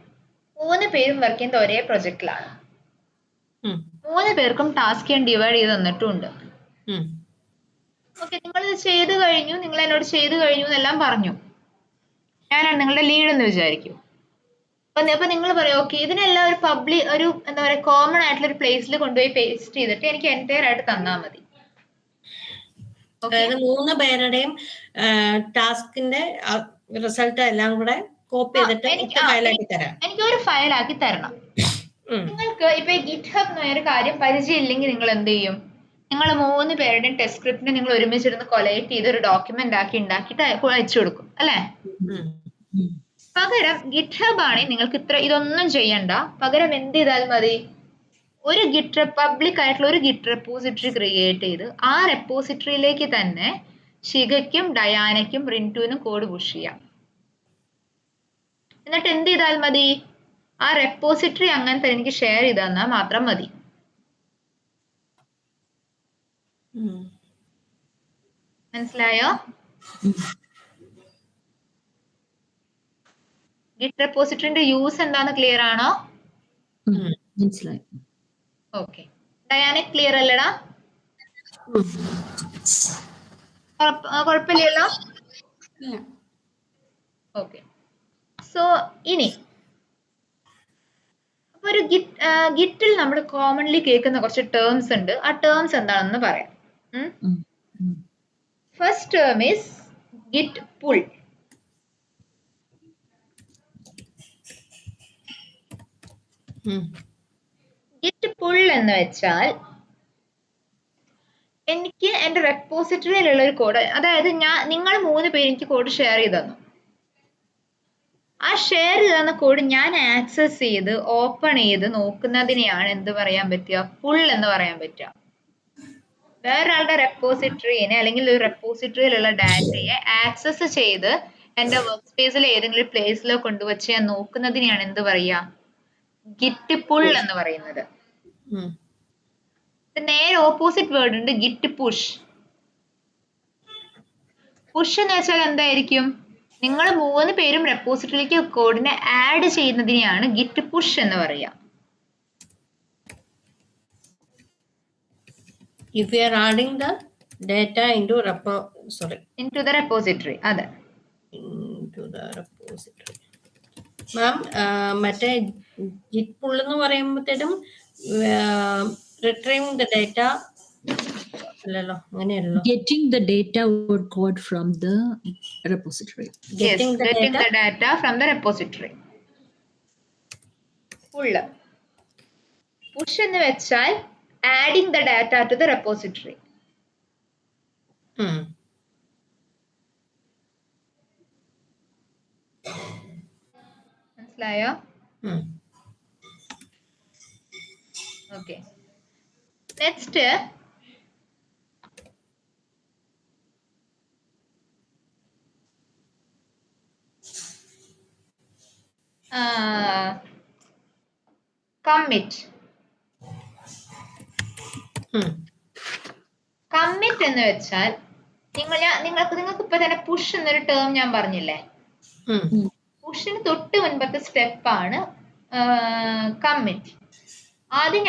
3 പേരും വർക്ക് ചെയ്യുന്നത് ഒരേ പ്രൊജക്റ്റിലാണ്. 3 പേർക്കും ടാസ്ക് ഞാൻ ഡിവൈഡ് ചെയ്ത് തന്നിട്ടുണ്ട്. ഓക്കെ, നിങ്ങൾ ഇത് ചെയ്ത് കഴിഞ്ഞു, നിങ്ങൾ എന്നോട് ചെയ്ത് കഴിഞ്ഞു എന്നെല്ലാം പറഞ്ഞു. ഞാനാണ് നിങ്ങളുടെ ലീഡ് എന്ന് വിചാരിക്കും. അപ്പൊ നിങ്ങൾ പറയും ഓക്കെ ഇതിനെല്ലാം ഒരു എന്താ പറയുക കോമൺ ആയിട്ടുള്ള ഒരു പ്ലേസിൽ കൊണ്ടുപോയി പേസ്റ്റ് ചെയ്തിട്ട് എനിക്ക് എൻറ്റയർ ആയിട്ട് തന്നാൽ മതി. അതായത് 3 പേരുടെയും ടാസ്കിന്റെ റിസൾട്ട് എല്ലാം കൂടെ കോപ്പി ചെയ്തിട്ട് ഫയലാക്കി തരാം. എനിക്ക് ഒരു ഫയലാക്കി തരണം. നിങ്ങൾക്ക് ഇപ്പൊ ഗിറ്റ് ഹബ് എന്ന് ഒരു കാര്യം പരിചയമില്ലെങ്കിൽ നിങ്ങൾ എന്ത് ചെയ്യും? നിങ്ങൾ 3 പേരുടെയും ടെസ്റ്റ് സ്ക്രിപ്റ്റിനെ നിങ്ങൾ ഒരുമിച്ചിരുന്ന് കൊളേറ്റ് ചെയ്ത് ഒരു ഡോക്യുമെന്റ് ആക്കി ഉണ്ടാക്കിയിട്ട് അയച്ചു കൊടുക്കും അല്ലേ? പകരം ഗിറ്റ് ഹബ് ആണെങ്കിൽ നിങ്ങൾക്ക് ഇതൊന്നും ചെയ്യണ്ട. പകരം എന്ത് ചെയ്താൽ മതി? ഒരു പബ്ലിക് ആയിട്ടുള്ള ഒരു ഗിറ്റ് റെപ്പോസിറ്ററി ക്രിയേറ്റ് ചെയ്ത് ആ റെപ്പോസിറ്ററിയിലേക്ക് തന്നെ ശിഖയ്ക്കും ഡയാനയ്ക്കും റിൻറ്റുവിനും കോഡ് പുഷ് ചെയ്യാം. എന്നിട്ട് എന്ത് ചെയ്താൽ മതി? ആ റെപ്പോസിറ്ററി അങ്ങനത്തെ എനിക്ക് ഷെയർ ചെയ്ത് തന്നാൽ മാത്രം മതി. മനസ്സിലായോ? ഗിറ്റ് റെപ്പോസിറ്ററിന്റെ യൂസ് എന്താന്ന് ക്ലിയർ ആണോ? മനസ്സിലായി. ഓക്കെ, ഡയാന ക്ലിയർ അല്ലടാ? കുഴപ്പമില്ലല്ലോ? ഓക്കെ, സോ ഇനി അപ്പൊ ഒരു ഗിറ്റിൽ നമ്മൾ കോമൺലി കേൾക്കുന്ന കുറച്ച് ടേംസ് ഉണ്ട്. ആ ടേംസ് എന്താണെന്ന് പറയാം. First term is git pull. Git pull എന്ന് വെച്ചാൽ എനിക്ക് എന്റെ റെപ്പോസിറ്ററിയിലുള്ള ഒരു കോഡ്, അതായത് നിങ്ങൾ 3 പേര് എനിക്ക് കോഡ് ഷെയർ ചെയ്ത് തന്നു. ആ ഷെയർ ചെയ്ത് തന്ന കോഡ് ഞാൻ ആക്സസ് ചെയ്ത് ഓപ്പൺ ചെയ്ത് നോക്കുന്നതിനെയാണ് എന്ത് പറയാൻ പറ്റുക? പുൾ എന്ന് പറയാൻ പറ്റുക. വേറൊരാളുടെ റെപ്പോസിറ്ററിനെ അല്ലെങ്കിൽ ഒരു റെപ്പോസിറ്ററിയിലുള്ള ഡാറ്റയെ ആക്സസ് ചെയ്ത് എന്റെ വർക്ക് സ്പേസിൽ ഏതെങ്കിലും പ്ലേസിലോ കൊണ്ടുവച്ച് ഞാൻ നോക്കുന്നതിനെയാണ് എന്ത് പറയുക? ഗിറ്റ് പുൾ എന്ന് പറയുന്നത്. നേരെ ഓപ്പോസിറ്റ് വേർഡ് ഉണ്ട് ഗിറ്റ് പുഷ്. പുഷ് എന്ന് വെച്ചാൽ എന്തായിരിക്കും? നിങ്ങൾ 3 പേരും റെപ്പോസിറ്ററിയിലേക്ക് കോഡിനെ ആഡ് ചെയ്യുന്നതിനെയാണ് ഗിറ്റ് പുഷ് എന്ന് പറയുക. If we are adding the data into into the repository. അതെ. into the repository. മാം മറ്റേ ജിറ്റ് പുൾ എന്ന് പറയുമ്പോഴത്തേനും റിട്രീവിംഗ് ദ ഡേറ്റ അല്ലല്ലോ, അങ്ങനെയല്ലോ. Getting the data code from the repository. Getting the data from the repository. Pull. Push എന്ന് വെച്ചാൽ adding the data to the repository. മനസ്സിലായോ? ഓക്കെ. Next commit. കമ്മിറ്റ് എന്ന് വെച്ചാൽ നിങ്ങൾക്ക് ഇപ്പൊ തന്നെ പുഷ് എന്നൊരു ടേം ഞാൻ പറഞ്ഞില്ലേ, പുഷിന് തൊട്ട് മുൻപത്തെ സ്റ്റെപ്പാണ് കമ്മിറ്റ്. ആദ്യം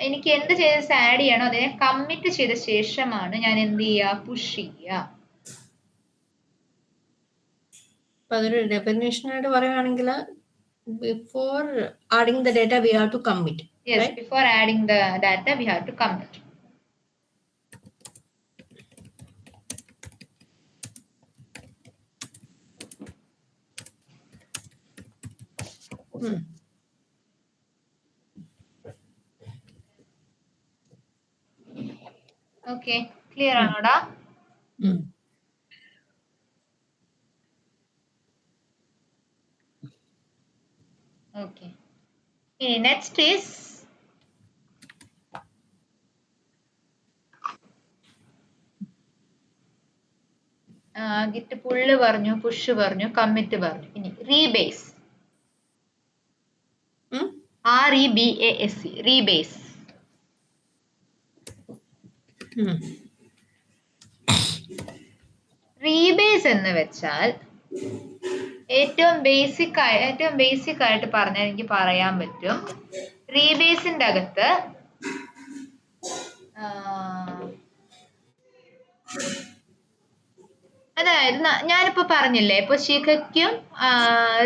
എനിക്ക് എന്ത് ചെയ്ത് ആഡ് ചെയ്യണോ അതിനെ കമ്മിറ്റ് ചെയ്ത ശേഷമാണ് ഞാൻ എന്ത് ചെയ്യുക, പുഷ് ചെയ്യുക. അതൊരു ഡെഫിനിഷൻ ആയിട്ട് പറയുകയാണെങ്കിൽ before adding the data we have to commit. Yes, right? Before adding the data we have to commit. Okay, clear ആണോടാ? Okay. Next is Git pull പറഞ്ഞു, പുഷ് പറഞ്ഞു, കമ്മിറ്റ് പറഞ്ഞു. ഇനി റീബേസ്. REBASE, റീബേസ്. റീബേസ് എന്ന് വെച്ചാൽ ഏറ്റവും ബേസിക് ആയിട്ട് പറഞ്ഞാൽ എനിക്ക് പറയാൻ പറ്റും, റീബേസിന്റെ അകത്ത് അതായത് ഞാനിപ്പോ പറഞ്ഞില്ലേ, ഇപ്പൊ ശിഖയ്ക്കും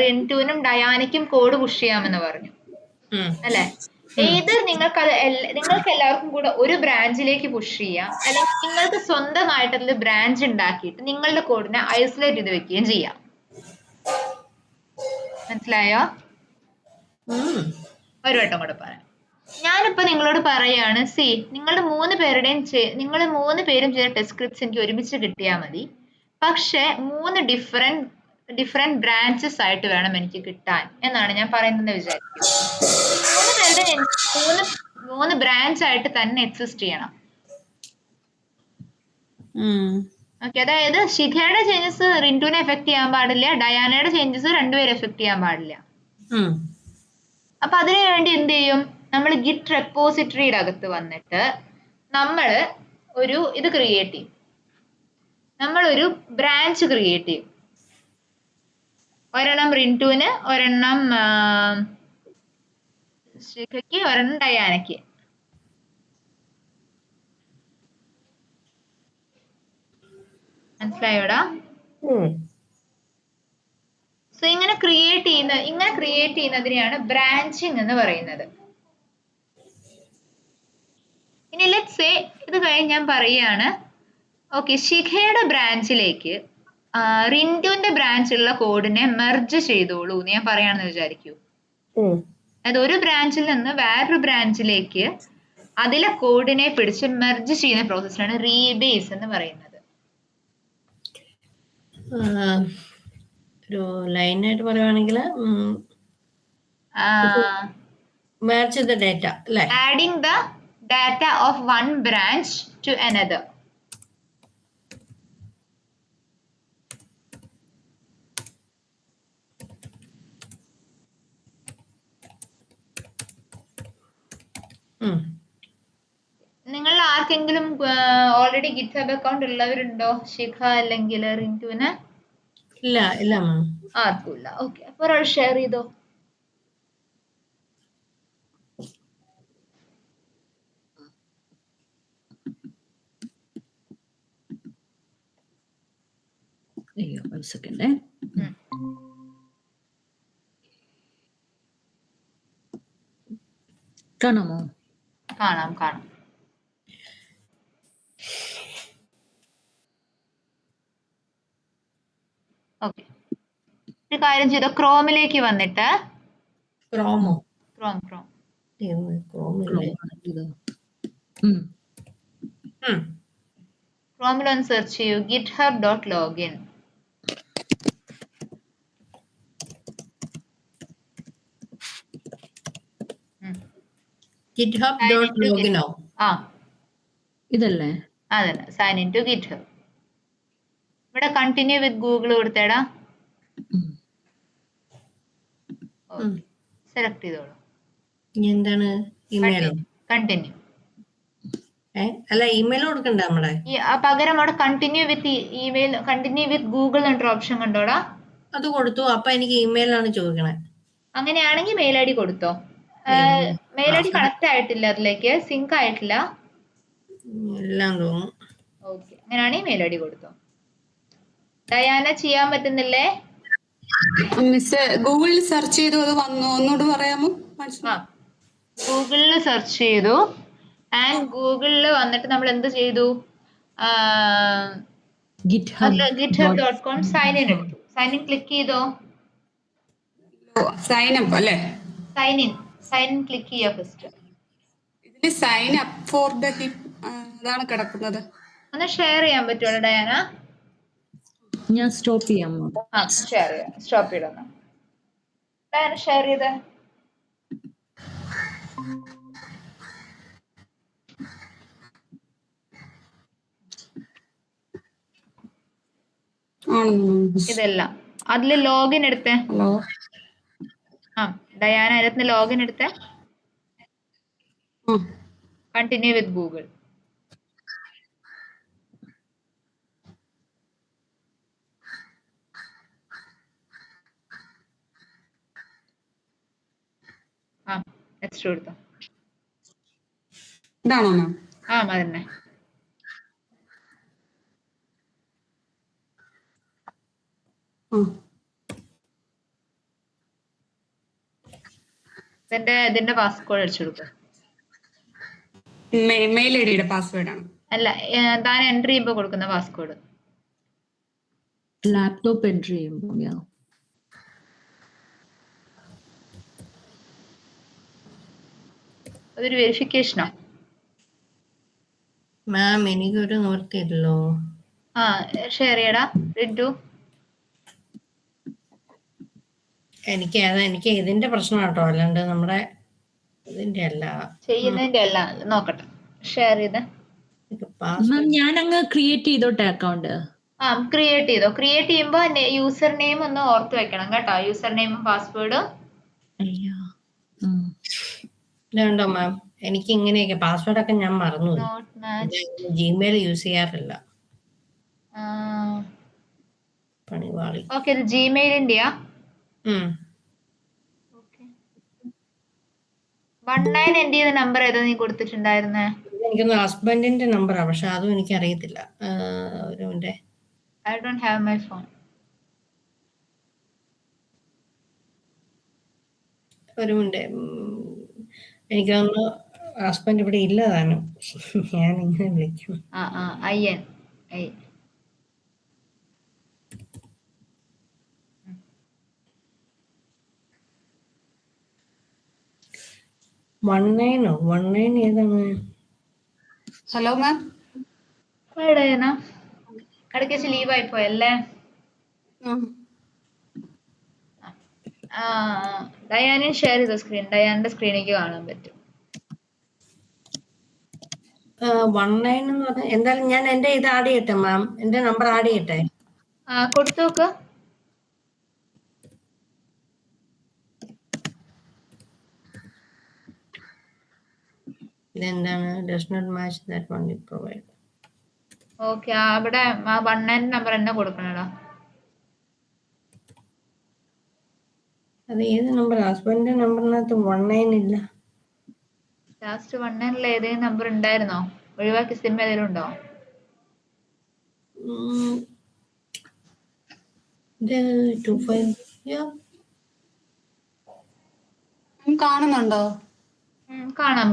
റിൻറ്റുവിനും ഡയാനയ്ക്കും കോഡ് പുഷ് ചെയ്യാമെന്ന് പറഞ്ഞു അല്ലെ. ഏത് നിങ്ങൾക്ക് എല്ലാവർക്കും കൂടെ ഒരു ബ്രാഞ്ചിലേക്ക് പുഷ് ചെയ്യാം, അല്ലെങ്കിൽ നിങ്ങൾക്ക് സ്വന്തമായിട്ട് അതിൽ ബ്രാഞ്ച് ഉണ്ടാക്കിയിട്ട് നിങ്ങളുടെ കോഡിനെ ഐസൊലേറ്റ് ചെയ്ത് വെക്കുകയും ചെയ്യാം. മനസ്സിലായോ? ഒരു വട്ടം കൂടെ പറയാം. ഞാനിപ്പോ നിങ്ങളോട് പറയാണ്, നിങ്ങൾ മൂന്ന് പേരും ചെയ്ത ടെസ്റ്റ് സ്ക്രിപ്റ്റ്സ് എനിക്ക് ഒരുമിച്ച് കിട്ടിയാൽ മതി, പക്ഷെ 3 ഡിഫറെന്റ് ബ്രാഞ്ചസ് ആയിട്ട് വേണം എനിക്ക് കിട്ടാൻ എന്നാണ് ഞാൻ പറയുന്നത് വിചാരിക്കും. 3 പേരുടെ 3 ബ്രാഞ്ച് ആയിട്ട് തന്നെ എക്സിസ്റ്റ് ചെയ്യണം. ഓക്കെ, അതായത് ശിഖയുടെ ചേഞ്ചസ് റിൻറ്റുവിനെ എഫക്ട് ചെയ്യാൻ പാടില്ല, ഡയാനയുടെ ചേഞ്ചസ് രണ്ടുപേരും എഫക്ട് ചെയ്യാൻ പാടില്ല. അപ്പൊ അതിനു വേണ്ടി എന്ത് ചെയ്യും, നമ്മൾ ഗിറ്റ് റെപ്പോസിറ്ററിയുടെ അകത്ത് വന്നിട്ട് നമ്മൾ ഒരു ഇത് ക്രിയേറ്റ് ചെയ്യും, നമ്മളൊരു ബ്രാഞ്ച് ക്രിയേറ്റ് ചെയ്യും. ഒരെണ്ണം റിൻറ്റുവിന്, ഒരെണ്ണം ശിഖയ്ക്ക്, ഒരെണ്ണം ഡയാനയ്ക്ക്. മനസ്സിലായോടാ? സോ ഇങ്ങനെ ക്രിയേറ്റ് ചെയ്യുന്നതിനെയാണ് ബ്രാഞ്ചിങ് എന്ന് പറയുന്നത്. ഇനി ലെറ്റ്സ് സേ ഇത് കഴിഞ്ഞ് ഞാൻ പറയുകയാണ്, ഓക്കെ, ശിഖയുടെ ബ്രാഞ്ചിലേക്ക് റിൻറ്റുവിന്റെ ബ്രാഞ്ചിലുള്ള കോഡിനെ മെർജ് ചെയ്തോളൂ എന്ന് ഞാൻ പറയാണെന്ന് വിചാരിക്കൂ. അതായത് ഒരു ബ്രാഞ്ചിൽ നിന്ന് വേറൊരു ബ്രാഞ്ചിലേക്ക് അതിലെ കോഡിനെ പിടിച്ച് മെർജ് ചെയ്യുന്ന പ്രോസസ്സിനാണ് റീബേസ് എന്ന് പറയുന്നത്. ഒരു ലൈനായിട്ട് പറയുവാണെങ്കിൽ മെർജ് ദ ഡാറ്റ അല്ലേ, adding the data of one branch to another. നിങ്ങൾ ആർക്കെങ്കിലും ഓൾറെഡി ഗിറ്റ്ഹബ് അക്കൗണ്ട് ഉള്ളവരുണ്ടോ? ശിഖ അല്ലെങ്കിൽ റിൻറ്റുവിന്? ഇല്ല മാം, ആർക്കും ഇല്ല. ഓക്കെ, അപ്പൊ ഒരാൾ ഷെയർ ചെയ്തോ. അയ്യോ ഒരു സെക്കൻഡേ. കാണാമോ? കാണാം കാണാം. ഓക്കെ, ഒരു കാര്യം ചെയ്തോ, ക്രോമിലേക്ക് വന്നിട്ട് ക്രോമോ? ക്രോം ക്രോമില്ലേ? ക്രോമിൽ ഒന്ന് സെർച്ച് ചെയ്യൂ github.login. github.login. ആ ഇതല്ലേ? അതന്നെ, സൈൻ ഇൻ ടു ഗിറ്റ്ഹബ്. ഇവിടെ കണ്ടിന്യൂ വിത്ത് ഗൂഗിൾ കൊടുത്തേടാ. സെലക്ട് ചെയ്തോളൂ. എന്താണ് ഇമെയിലോ? കണ്ടിന്യൂ. അല്ല ഇമെയിൽ കൊടുക്കണ്ട നമ്മുടെ? പകരം അവിടെ continue with email, continue with Google എന്നൊരു ഓപ്ഷൻ കണ്ടോടാ. അത് കൊടുത്തു. അപ്പൊ എനിക്ക് ഇമെയിലാണ് ചോദിക്കണേ. അങ്ങനെയാണെങ്കിൽ മെയിൽ ഐ ഡി കൊടുത്തോ. മെയിൽ ഐ ഡി കണക്ട് ആയിട്ടില്ല, അതിലേക്ക് സിങ്ക് ആയിട്ടില്ല എല്ലാം തോന്നുന്നു. ഓക്കെ, അങ്ങനെയാണെങ്കിൽ മെയിൽ ഐ ഡി കൊടുത്തോ. ഡയാന ചെയ്യാൻ പറ്റുന്നില്ലേ? മിസ് ഗൂഗിളിൽ സെർച്ച് ചെയ്തു, അത് വന്നു. ഒന്നുകൂടെ പറയാമോ? ഗൂഗിളിൽ സെർച്ച് ചെയ്തു, ആൻഡ് ഗൂഗിളിൽ വന്നിട്ട് നമ്മൾ എന്ത് ചെയ്തു? github.com സൈൻ ഇൻ എടുത്തു. സൈൻ ഇൻ ക്ലിക്ക് ചെയ്തോ. സൈൻ അപ്പ് അല്ലേ? സൈൻ ഇൻ ക്ലിക്ക് ചെയ്യാ ഫസ്റ്റ്. ഇതില് sign up for the hip അതാണ് കിടക്കുന്നത്. ഒന്ന് ഷെയർ ചെയ്യാൻ പറ്റുമോ ഡയാന? ഞാൻ സ്റ്റോപ്പ് ചെയ്യാമോ? ഷെയർ ചെയ്യാം, സ്റ്റോപ്പ് ചെയ്യണം. ഡയാന ഷെയർ ചെയ്തേ. ഇതെല്ലാം അതില് ലോഗിൻ എടുത്തേ. ഹലോ, ഡയാന അതിനകത്ത് ലോഗിൻ എടുത്തേ. Continue with Google. നെക്സ്റ്റ് കൊടുത്തോ. ഇതാണോ മാം? അതന്നെ. ഇതിന്റെ പാസ്വേഡ് അടിച്ചു കൊടുക്കുക. മെയിൽ ഐ ഡിയുടെ പാസ്വേഡ് ആണ്. അല്ല, താൻ എൻട്രി ചെയ്യുമ്പോ കൊടുക്കുന്ന പാസ്വേഡ്. ലാപ്ടോപ്പ് എൻട്രി ചെയ്യുമ്പോ അതൊരു വെരിഫിക്കേഷനോ? മാം എനിക്കൊരു നിവർത്തിയില്ലല്ലോ. ഷെയർ ചെയ്യടാ റിന്റു. എനിക്ക് ഇതിന്റെ പ്രശ്നം കേട്ടോ, അല്ലാണ്ട് നമ്മുടെ ഇതിന്റെ അല്ല, ചെയ്യുന്നതിന്റെ അല്ല. നോക്കട്ടെ, ഷെയർ ചെയ്ത്. ഞാൻ അങ്ങ് ക്രിയേറ്റ് ചെയ്തോട്ടെ അക്കൗണ്ട്. ക്രിയേറ്റ് ചെയ്തോ. ക്രിയേറ്റ് ചെയ്യുമ്പോ യൂസർ നെയിം ഒന്ന് ഓർത്ത് വെക്കണം കേട്ടോ, യൂസർ നെയിമും പാസ്വേഡും. ഇതുണ്ടോ മാം? എനിക്ക് ഇങ്ങനെയൊക്കെ പാസ്വേഡ് ഒക്കെ ഞാൻ മറന്നു. ജിമെയിൽ യൂസ് ചെയ്യാറില്ല. പണിവാളി. ഓക്കെ, ഇത് ജിമെയിലിന്റെയാ? 19 എൻഡ് ചെയ്ത നമ്പർ ഏതാ നീ കൊടുത്തിട്ടുണ്ടായിരുന്നേ? എനിക്കൊന്ന് ഹസ്ബൻഡിന്റെ നമ്പറാ, പക്ഷെ അതും എനിക്ക് അറിയത്തില്ല. I don't have my phone. ഒരു മിനിറ്റ്, എനിക്കൊന്ന് ഹസ്ബൻഡ് ഇവിടെ ഇല്ലതാനും, ഞാൻ ഇങ്ങനെ വിളിക്കും. IN 19 ഏതാണ്? Hello ma'am. ഇടയ്ക്ക് ലീവ് ആയി പോയല്ലേ? ഡയാനെ ഷെയർ ചെയ്ത സ്ക്രീൻ, ഡയാന്റെ സ്ക്രീനിലേക്ക് കാണാൻ പറ്റും. 19 എന്ന് പറഞ്ഞാൽ എന്തായാലും ഞാൻ എന്റെ ഇത് ആഡ് ചെയ്യട്ടെ മാം, എന്റെ നമ്പർ ആഡ് ചെയ്യട്ടെ. കൊടുത്തു നോക്ക്. ഇതെന്താണ്? Does not match that one you provide. Okay, അവിടെ 19 നമ്പർ തന്നെ കൊടുക്കണടാ. അത് ഏത് നമ്പർ? ഹസ്ബൻഡിന്റെ നമ്പറിനകത്ത് 19 ഇല്ല. ലാസ്റ്റ് 19 ഏതെങ്കിലും നമ്പർ ഉണ്ടായിരുന്നോ? ഒഴിവാക്കി സിം ഏതെങ്കിലും ഉണ്ടോ? 25 yeah. കാണുന്നുണ്ടോ? കാണാം.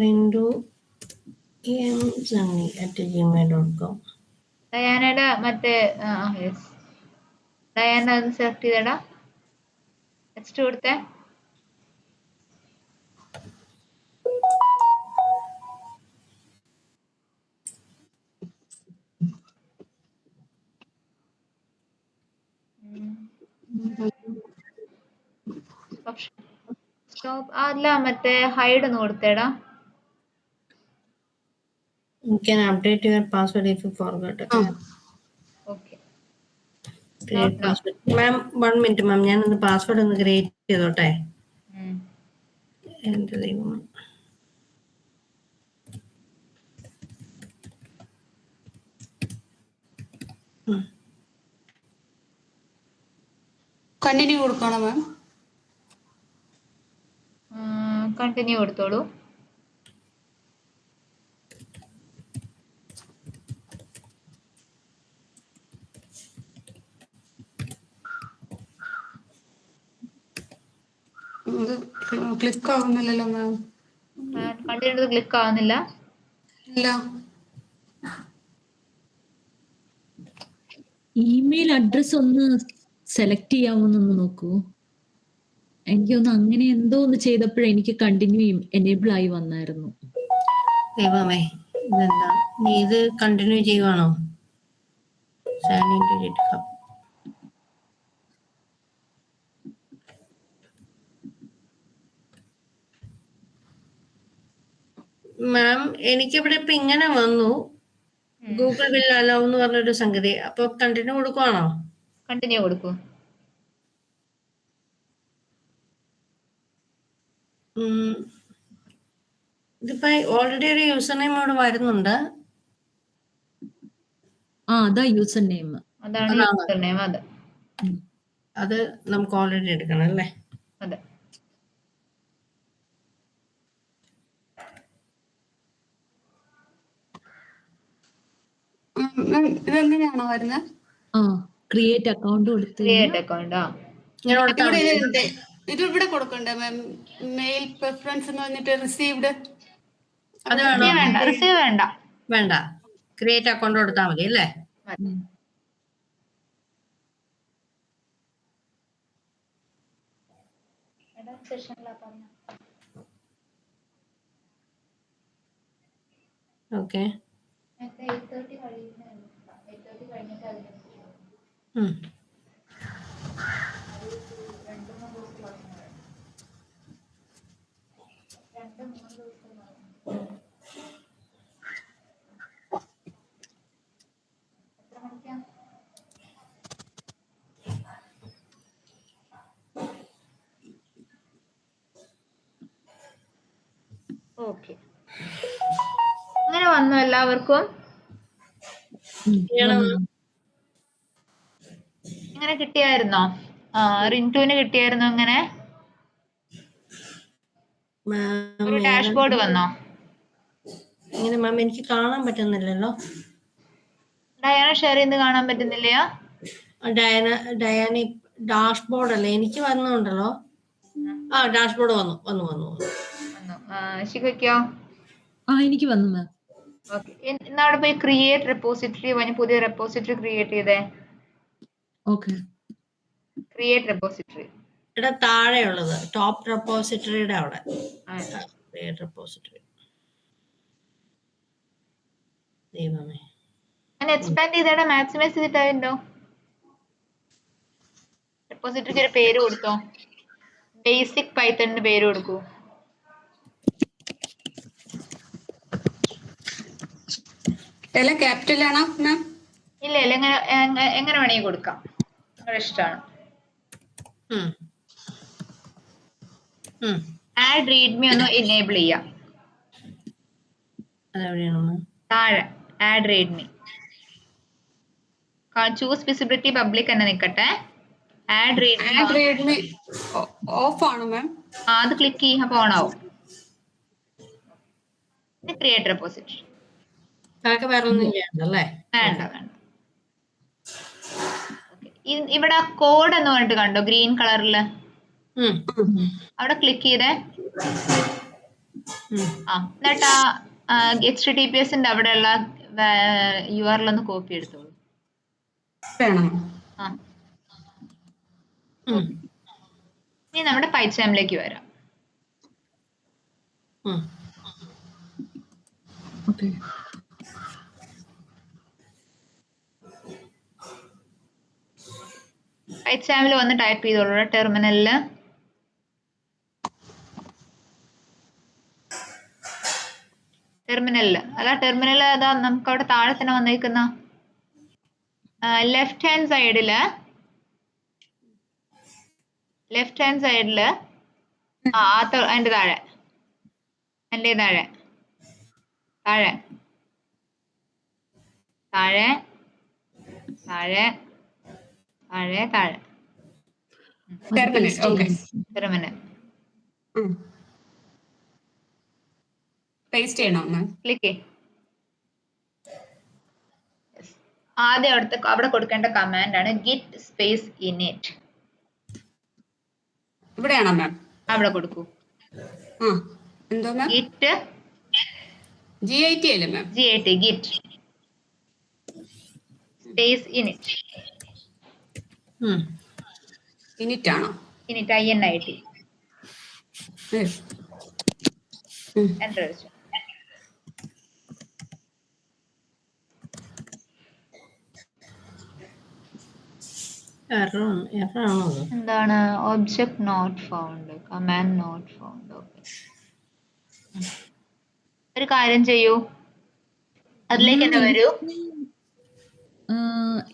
rindu@gmail.com. ഡയാനയുടെ മറ്റേ യെസ്, ഡയാന ഒന്ന് സെലക്ട് ചെയ്തടാ, നെക്സ്റ്റ് കൊടുത്തേ. സ്റ്റോപ്പ് അല്ല, മറ്റേ ഹൈഡ് ഒന്ന് കൊടുത്തേടാ. You can update your password if you forgot. Okay, Create password. Ma'am, 1 minute, ma'am. ഞാൻ ഒന്ന് പാസ്വേഡ് ഒന്ന് ക്രിയേറ്റ് ചെയ്തോട്ടെ. എന്റെ ദൈവം. കണ്ടിന്യൂ കൊടുക്കണോ മാം? കണ്ടിന്യൂ കൊടുത്തോളൂ. ക്ലിക്ക് ആവുന്നില്ലല്ലോ മാം. കണ്ടിന്യൂ ക്ലിക്ക് ആവുന്നില്ല. ഇല്ല. ഇമെയിൽ അഡ്രസ് ഒന്ന് സെലക്ട് ചെയ്യാമോന്നൊന്ന് നോക്കൂ. എനിക്കൊന്ന് അങ്ങനെ എന്തോ ഒന്ന് ചെയ്തപ്പോഴേ എനിക്ക് കണ്ടിന്യൂ എനേബിൾ ആയി വന്നായിരുന്നു. ദൈവമേ, ഇതെന്താ? നീ ഇത് കണ്ടിന്യൂ ചെയ്യുവാണോ? Sign into GitHub. മാം, എനിക്കിവിടെ ഇപ്പൊ ഇങ്ങനെ വന്നു, ഗൂഗിൾ വിൽ അലൗ എന്ന് പറഞ്ഞൊരു സംഗതി. അപ്പൊ കണ്ടിന്യൂ കൊടുക്കുവാണോ? കണ്ടിന്യൂ കൊടുക്കൂ. ഇതിപ്പോ ഓൾറെഡി ഒരു യൂസർ നെയിം ഇവിടെ വരുന്നുണ്ട്. അതാ യൂസർ നെയിം. അതാണ് യൂസർ നെയിം. അത് നമുക്ക് ഓൾറെഡി എടുക്കണം അല്ലേ? അതെ. ഇതെങ്ങനെയാണോ വരുന്നത്? ക്രിയേറ്റ് അക്കൗണ്ട് കൊടുത്ത് ക്രിയേറ്റ് അക്കൗണ്ട്. ഇത് ഇവിടെ കൊടുക്കണ്ടേ മാം? മെയിൽ പ്രിഫറൻസ് എന്ന് പറഞ്ഞിട്ട് റിസീവ്ഡ്. അത് വേണ്ട, റിസീവ് വേണ്ട. ക്രിയേറ്റ് അക്കൗണ്ട് കൊടുത്താൽ മതി അല്ലേ? ഓക്കെ. ഓക്കെ, അങ്ങനെ വന്നു എല്ലാവർക്കും. ഇങ്ങനെ കിട്ടിയായിരുന്നോ? റിന്റുവിന് കിട്ടിയായിരുന്നോ? ഇങ്ങനെ ഒരു ഡാഷ്ബോർഡ് വന്നോ? ഇങ്ങനെ മാം എനിക്ക് കാണാൻ പറ്റുന്നില്ലല്ലോ. ഡയാന ഷെയർ ചെയ്ത് കാണാൻ പറ്റുന്നില്ലയോ? ഡയാന ഡാഷ്ബോർഡ് അല്ലേ എനിക്ക് വന്നുണ്ടല്ലോ. ഡാഷ്ബോർഡ് വന്നു. ശിഖയ്ക്കോ? എനിക്ക് വന്നു മാം. ഓക്കെ, എന്നാ അവിടെ പോയി ക്രിയേറ്റ് റെപ്പോസിറ്ററി പറഞ്ഞ് പുതിയ റെപ്പോസിറ്ററി ക്രിയേറ്റ് ചെയ്തേ. ഓക്കെ, ക്രിയേറ്റ് റെപ്പോസിറ്ററി ഇവിടെ താഴെയുള്ളത് ടോപ്പ് റെപ്പോസിറ്ററിയുടെ അവിടെ ക്രിയേറ്റ് റെപ്പോസിറ്ററി. ദൈവമേ, ഞാൻ എക്സ്പാൻഡ് ചെയ്തേടാ, മാക്സിമൈസ് ചെയ്തിട്ടുണ്ടോ? റെപ്പോസിറ്ററിക്ക് ഒരു പേര് കൊടുത്തോ. ബേസിക് പൈത്തണിന് പേര് കൊടുക്കൂ. എല്ലാം ക്യാപിറ്റൽ ആണോ മാം? ഇല്ല, എങ്ങനെ വേണമെങ്കിൽ കൊടുക്കാം, നിങ്ങളുടെ ഇഷ്ടമാണ്. ആഡ് റീഡ്മി ഒന്ന് എനേബിൾ ചെയ്യാം. താഴെ add readme choose visibility public തന്നെ നിൽക്കട്ടെ. ആഡ് റീഡ്മി ഓഫ് ആണോ മാം? അത് ക്ലിക്ക് ചെയ്യും, അപ്പൊ ഓൺ ആവും. Create repository. കാക്ക വേറെ ഒന്നും ചെയ്യണ്ടല്ലേ? വേണ്ട വേണ്ട. ഇവിടെ കോഡ് എന്ന് പറഞ്ഞിട്ട് കണ്ടോ ഗ്രീൻ കളറില്? അവിടെ ക്ലിക്ക് ചെയ്തേ. എന്നിട്ട് HTTPSന്റെ അവിടെയുള്ള URL ഒന്ന് കോപ്പി എടുത്തോളൂ. ഇനി നമ്മുടെ പൈച്ചാമിലേക്ക് വരാം. പൈച്ചാമിൽ വന്ന് ടൈപ്പ് ചെയ്തോളൂ ടെർമിനലില്. അല്ല ടെർമിനൽ അതാ നമുക്ക് അവിടെ താഴെ തന്നെ വന്നേക്കുന്ന ലെഫ്റ്റ് ഹാൻഡ് സൈഡില് അതിന്റെ താഴെ താഴെ താഴെ താഴെ താഴെ താഴെ ടെർമിനൽ ക്ലിക്ക്. ആദ്യം അവിടെ കൊടുക്കേണ്ട കമാൻഡ് ആണ് ഗിറ്റ് സ്പേസ് ഇനിറ്റ്. ഇവിടെയാണോ മാം? അവിടെ കൊടുക്കൂ. ഗിറ്റ് GIT അല്ലേ മാം? GIT Git space init. Init ആണോ? Init INIT. എന്റർ അടിച്ചു. എന്താണ്? Object not found, command not found. Okay, ഒരു കാര്യം ചെയ്യൂ, അതിലേക്ക് തന്നെ വരൂ.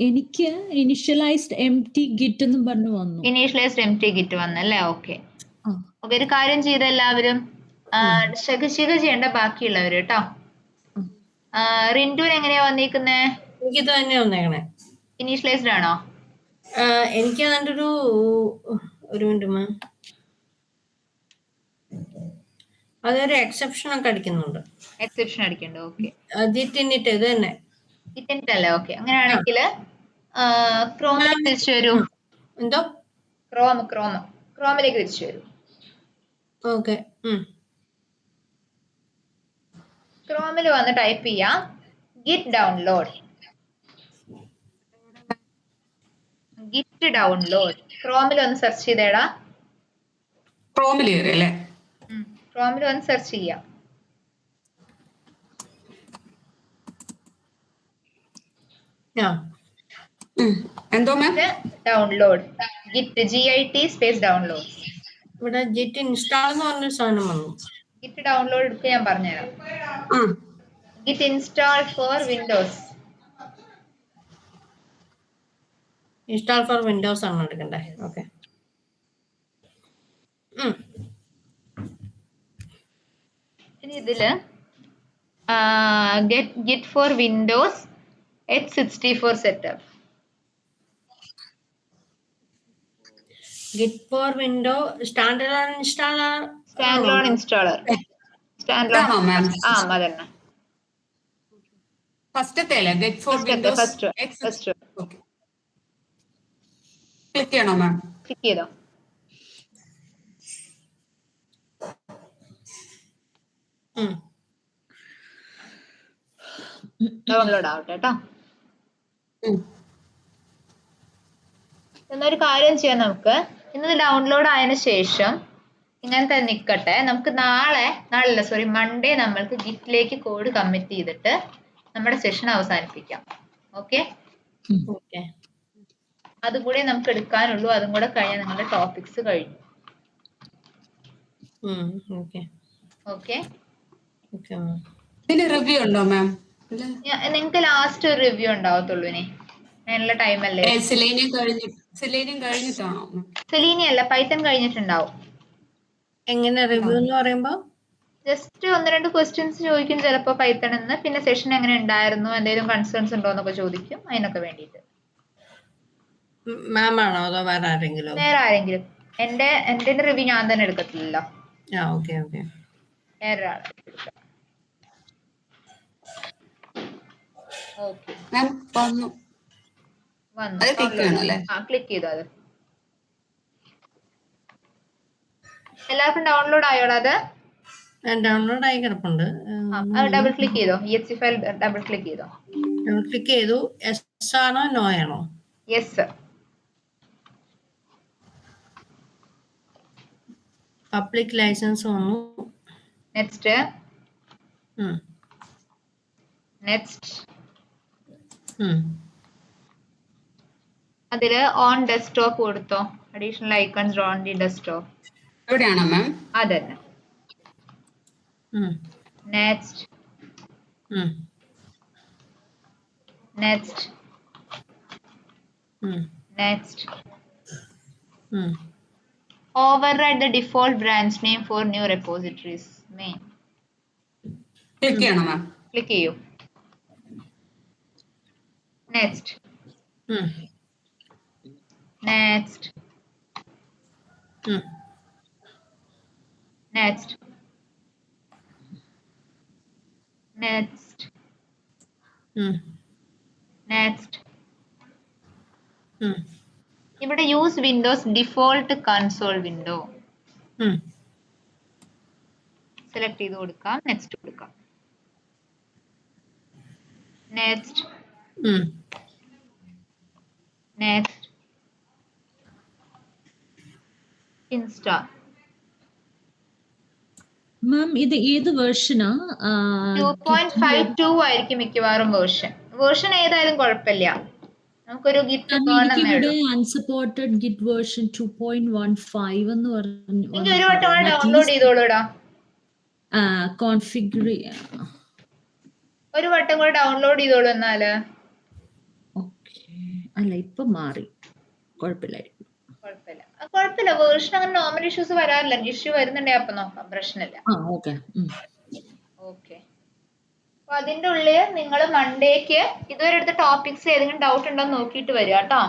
എനിക്ക് ഇനിഷ്യലൈസ്ഡ് എംപ്റ്റി ഗിറ്റ് എന്ന് പറഞ്ഞു വന്നു. ഇനീഷ്യലൈസ്ഡ് എംപ്റ്റി ഗിറ്റ് വന്നല്ലേ? ഓക്കെ ഓക്കെ, ഒരു കാര്യം ചെയ്ത എല്ലാവരും ശിഖ ചെയ്യേണ്ട ബാക്കിയുള്ളവര് കേട്ടോ. റിൻഡുവിന് എങ്ങനെയാ വന്നേക്കുന്നേ? എനിക്കിത് തന്നെയാ വന്നേക്കണേ. ഇനീഷ്യലൈസ്ഡ് ആണോ? എനിക്ക് അതിന്റെ ഒരു മിനിറ്റ് മാം, അതൊരു എക്സെപ്ഷൻ ഒക്കെ അടിക്കുന്നുണ്ട്. എക്സെപ്ഷൻ അടിക്കണ്ടോ? ഓക്കെ, ജിറ്റിന്നിട്ട് ഇത് തന്നെ ഇറ്റിട്ടല്ലേ? ഓക്കെ, അങ്ങനെയാണെങ്കിൽ ക്രോമിലേക്ക് തിരിച്ചു വരൂ. എന്തോ? ക്രോമിലേക്ക് തിരിച്ചു വരൂ. ഓക്കെ, ക്രോമിൽ വന്ന് ടൈപ്പ് ചെയ്യാം ഗിറ്റ് ഡൗൺലോഡ്. ക്രോമിൽ ഒന്ന് സെർച്ച് ചെയ്തേടാ. ക്രോമിൽ വന്ന് സെർച്ച് ചെയ്യാം. എന്തോ മാം? Download Git GIT space download. ഇവിടെ ജിറ്റ് ഇൻസ്റ്റാൾ എന്ന് പറഞ്ഞൊരു സാധനം വന്നു. ഗിറ്റ് ഡൗൺലോഡ് എടുത്ത് ഞാൻ പറഞ്ഞുതരാം. Git install for Windows. Install for Windows ആണ് എടുക്കണ്ടേ? ഓക്കെ, ഇനി ഇതില് Git for Windows x64 setup. Git for window standalone installer. അതന്നെ ഫസ്റ്റത്തെ അല്ലേ? Git for Windows first. Click ചെയ്യണോ മാം? ക്ലിക്ക് ചെയ്തോ. ഡൗൺലോഡ് ആവട്ടെ കേട്ടോ. എന്നൊരു കാര്യം ചെയ്യാം, നമുക്ക് ഇന്ന് ഡൗൺലോഡ് ആയതിനു ശേഷം ഇങ്ങനെ തന്നെ നിൽക്കട്ടെ. നമുക്ക് മൺഡേ നമ്മൾക്ക് ഗിറ്റിലേക്ക് കോഡ് കമ്മിറ്റ് ചെയ്തിട്ട് നമ്മുടെ സെഷൻ അവസാനിപ്പിക്കാം. ഓക്കെ, അതുകൂടെ നമുക്ക് എടുക്കാനുള്ളൂ. അതും കൂടെ കഴിഞ്ഞാൽ നിങ്ങളുടെ ടോപ്പിക്സ് കഴിഞ്ഞു. ഓക്കെ, റിവ്യൂ ഉണ്ടോ മാം? നിങ്ങൾക്ക് ലാസ്റ്റ് ഒരു റിവ്യൂ ഉണ്ടാവത്തുള്ളൂ. ഇനി അതിനുള്ള ടൈം അല്ലേ? സെലീനി അല്ല, പൈത്തൺ കഴിഞ്ഞിട്ടുണ്ടാവും. എങ്ങനെ റിവ്യൂ എന്ന് പറയുമ്പോ? ജസ്റ്റ് 1-2 ക്വസ്റ്റ്യൻസ് ചോദിക്കും ചിലപ്പോ പൈത്തൺ എന്ന്. പിന്നെ സെഷൻ എങ്ങനെ ഉണ്ടായിരുന്നു, എന്തെങ്കിലും കൺസേൺസ് ഉണ്ടോ എന്നൊക്കെ ചോദിക്കും. അതിനൊക്കെ വേണ്ടിയിട്ട്. മാം ആണോ അതോ വേറെ ആരെങ്കിലും? വേറെ ആരെങ്കിലും. എന്റെ റിവ്യൂ ഞാൻ തന്നെ എടുക്കത്തില്ലല്ലോ. വേറെ ആൾ. ഓക്കെ മാം വന്നു. വന്നു. അത് click ചെയ്യണം അല്ലേ? ക്ലിക്ക് ചെയ്തു. അത് എല്ലാവർക്കും ഡൗൺലോഡ് ആയോടാ അത്? ഡൗൺലോഡ് ആയി കിടപ്പുണ്ട്. ഡബിൾ ക്ലിക്ക് ചെയ്തോ? EXE ഫയൽ ഡബിൾ ക്ലിക്ക് ചെയ്തോ? ക്ലിക്ക് ചെയ്തു. എസ് ആണോ നോ ആണോ? യെസ്. പബ്ലിക് ലൈസൻസ് വന്നു. നെക്സ്റ്റ്. നെക്സ്റ്റ്. അതില് ഓൺ ഡെസ്ക്ടോപ്പ് കൊടുത്തോ? Additional icons on the desktop. എവിടെയാണോ മാം? അതന്നെ. Next. Next. Next. Override the default branch name for new repositories. Main. Click ചെയ്യണോ മാം? ക്ലിക്ക് ചെയ്യൂ. Next. Next. Next. Next. Next. ഇവിടെ use Windows default console window select ചെയ്ത് കൊടുക്കാം. നെക്സ്റ്റ് കൊടുക്കാം. നെക്സ്റ്റ്. നെക്സ്റ്റ്. ഇൻസ്റ്റാൾ. മാം ഇത് ഏത് വേർഷനാ? 2.52 ആയിരിക്കും മിക്കവാറും വേർഷൻ ഏതായാലും കുഴപ്പമില്ല. നമുക്കൊരു ഗിറ്റ് എനിക്കിവിടെ അൺസപ്പോർട്ടഡ് ഗിറ്റ് വേർഷൻ 2.15 എന്ന് പറഞ്ഞു. എനിക്ക് ഒരു വട്ടം ഡൗൺലോഡ് ചെയ്തോളൂടാ. കോൺഫിഗർ ഒരു വട്ടം കൂടെ ഡൗൺലോഡ് ചെയ്തോളൂ എന്നാല്. ഓക്കെ. അല്ല ഇപ്പൊ മാറി, കുഴപ്പമില്ലായിരിക്കും. കുഴപ്പമില്ല. വേർഷൻ അങ്ങനെ നോർമൽ ഇഷ്യൂസ് വരാറില്ല. ഇഷ്യൂ വരുന്നുണ്ടെങ്കിൽ അപ്പൊ നോക്കാം, പ്രശ്നമില്ല. ഓക്കെ. ഓക്കെ. അപ്പൊ അതിന്റെ ഉള്ളിൽ നിങ്ങൾ മൺഡേക്ക് ഇതുവരെ എടുത്ത ടോപ്പിക്സ് ഏതെങ്കിലും ഡൗട്ട് ഉണ്ടോ എന്ന് നോക്കിയിട്ട് വരിക കേട്ടോ.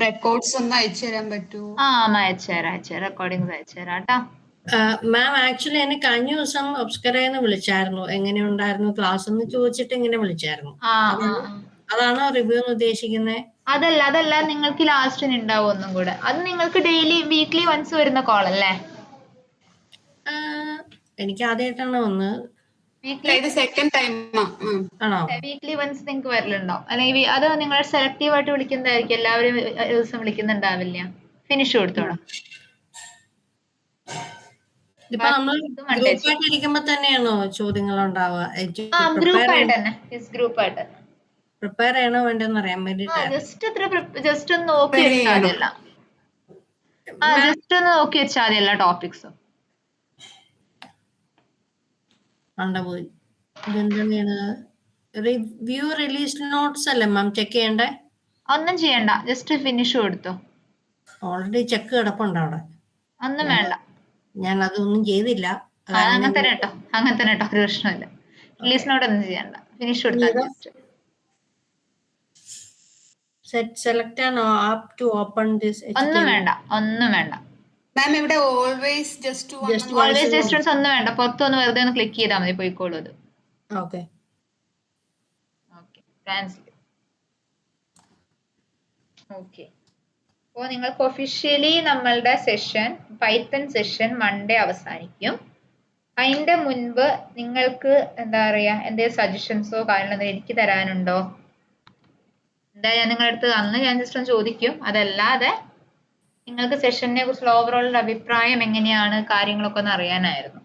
റെക്കോർഡ്സ് ഒന്ന് അയച്ചു തരാൻ പറ്റുമോ? അയച്ചുതരാം. റെക്കോർഡിങ്സ് അയച്ചുതരാം കേട്ടോ. മാം ആക്ച്വലി എന്നെ കഴിഞ്ഞ ദിവസം ഒബ്സ്കറേന്ന് വിളിച്ചായിരുന്നു. എങ്ങനെയുണ്ടായിരുന്നു ക്ലാസ് എന്ന് ചോദിച്ചിട്ട് ഇങ്ങനെ വിളിച്ചായിരുന്നു. അതാണോ റിവ്യൂ ഉദ്ദേശിക്കുന്നത്? അതല്ല നിങ്ങൾക്ക് ലാസ്റ്റ് ഉണ്ടാവും ഒന്നും കൂടെ. അത് നിങ്ങൾക്ക് ഡെയിലി വീക്ക്ലി വൺസ് വരുന്ന കോൾ അല്ലേ? എനിക്ക് ആദ്യമായിട്ടാണ് വന്നത്. സെക്കൻഡ് ടൈം ആണോ? വീക്ക്ലി വൺസ് നിങ്ങൾക്ക് വരലുണ്ടാവും. അല്ലെങ്കിൽ അത് നിങ്ങൾ സെലക്റ്റീവ് ആയിട്ട് വിളിക്കുന്നതായിരിക്കും. എല്ലാവരും ദിവസം വിളിക്കുന്നുണ്ടാവില്ല. ഫിനിഷ് കൊടുത്തോളാം. ഇപ്പൊ നമ്മൾ ഗ്രൂപ്പായിട്ട് ഇരിക്കുമ്പോ തന്നെയാണോ ചോദ്യങ്ങൾ ഉണ്ടാവുക? ഗ്രൂപ്പായിട്ട് തന്നെ. ഗ്രൂപ്പായിട്ട് തന്നെ പ്രിപ്പയർ ചെയ്യണോ വേണ്ടെന്ന് അറിയാൻ വേണ്ടിട്ട് ജസ്റ്റ് ഒന്ന് നോക്കി വെച്ചാൽ മതിയല്ല. ജസ്റ്റ് ഒന്ന് നോക്കി വെച്ചാൽ മതി എല്ലാ ടോപ്പിക്സും. പോയി ഇതെന്താണ്? റിവ്യൂ റിലീസ് നോട്ട്സ് അല്ലേ മാം ചെക്ക് ചെയ്യണ്ടേ? ഒന്നും ചെയ്യണ്ട, ജസ്റ്റ് ഫിനിഷ് കൊടുത്തോ. ഓൾറെഡി ചെക്ക് കിടപ്പുണ്ട് അവിടെ. ഒന്നും വേണ്ട. ഞാൻ അതൊന്നും ചെയ്തില്ല. അങ്ങനെ തന്നെ കേട്ടോ. ഒരു പ്രശ്നമില്ല. റിലീസ് നോട്ട് ഒന്നും ചെയ്യണ്ട, ഫിനിഷ് കൊടുത്താൽ just. Select and app to open this. ഒന്നും വേണ്ട. മാം ഇവിടെ ഓൾവേസ് ജസ്റ്റ് ഒന്നും വേണ്ട. പുറത്തൊന്ന് വെറുതെ ഒന്ന് ക്ലിക്ക് ചെയ്താൽ മതി, പോയിക്കോളൂ അത്. ഓക്കെ. അപ്പോൾ നിങ്ങൾക്ക് ഒഫീഷ്യലി നമ്മളുടെ സെഷൻ, പൈത്തൺ സെഷൻ മൺഡേ അവസാനിക്കും. അതിന്റെ മുൻപ് നിങ്ങൾക്ക് എന്താ പറയാ, എന്തെങ്കിലും സജഷൻസോ കാര്യങ്ങളോ എനിക്ക് തരാനുണ്ടോ? എന്താ ഞാൻ നിങ്ങളുടെ അടുത്ത് അന്ന് ഞാൻ ജസ്റ്റ് ഒന്ന് ചോദിക്കും. അതല്ലാതെ നിങ്ങൾക്ക് സെഷനെ കുറിച്ചുള്ള ഓവറോൾ അഭിപ്രായം എങ്ങനെയാണ്, കാര്യങ്ങളൊക്കെ ഒന്ന് അറിയാനായിരുന്നു.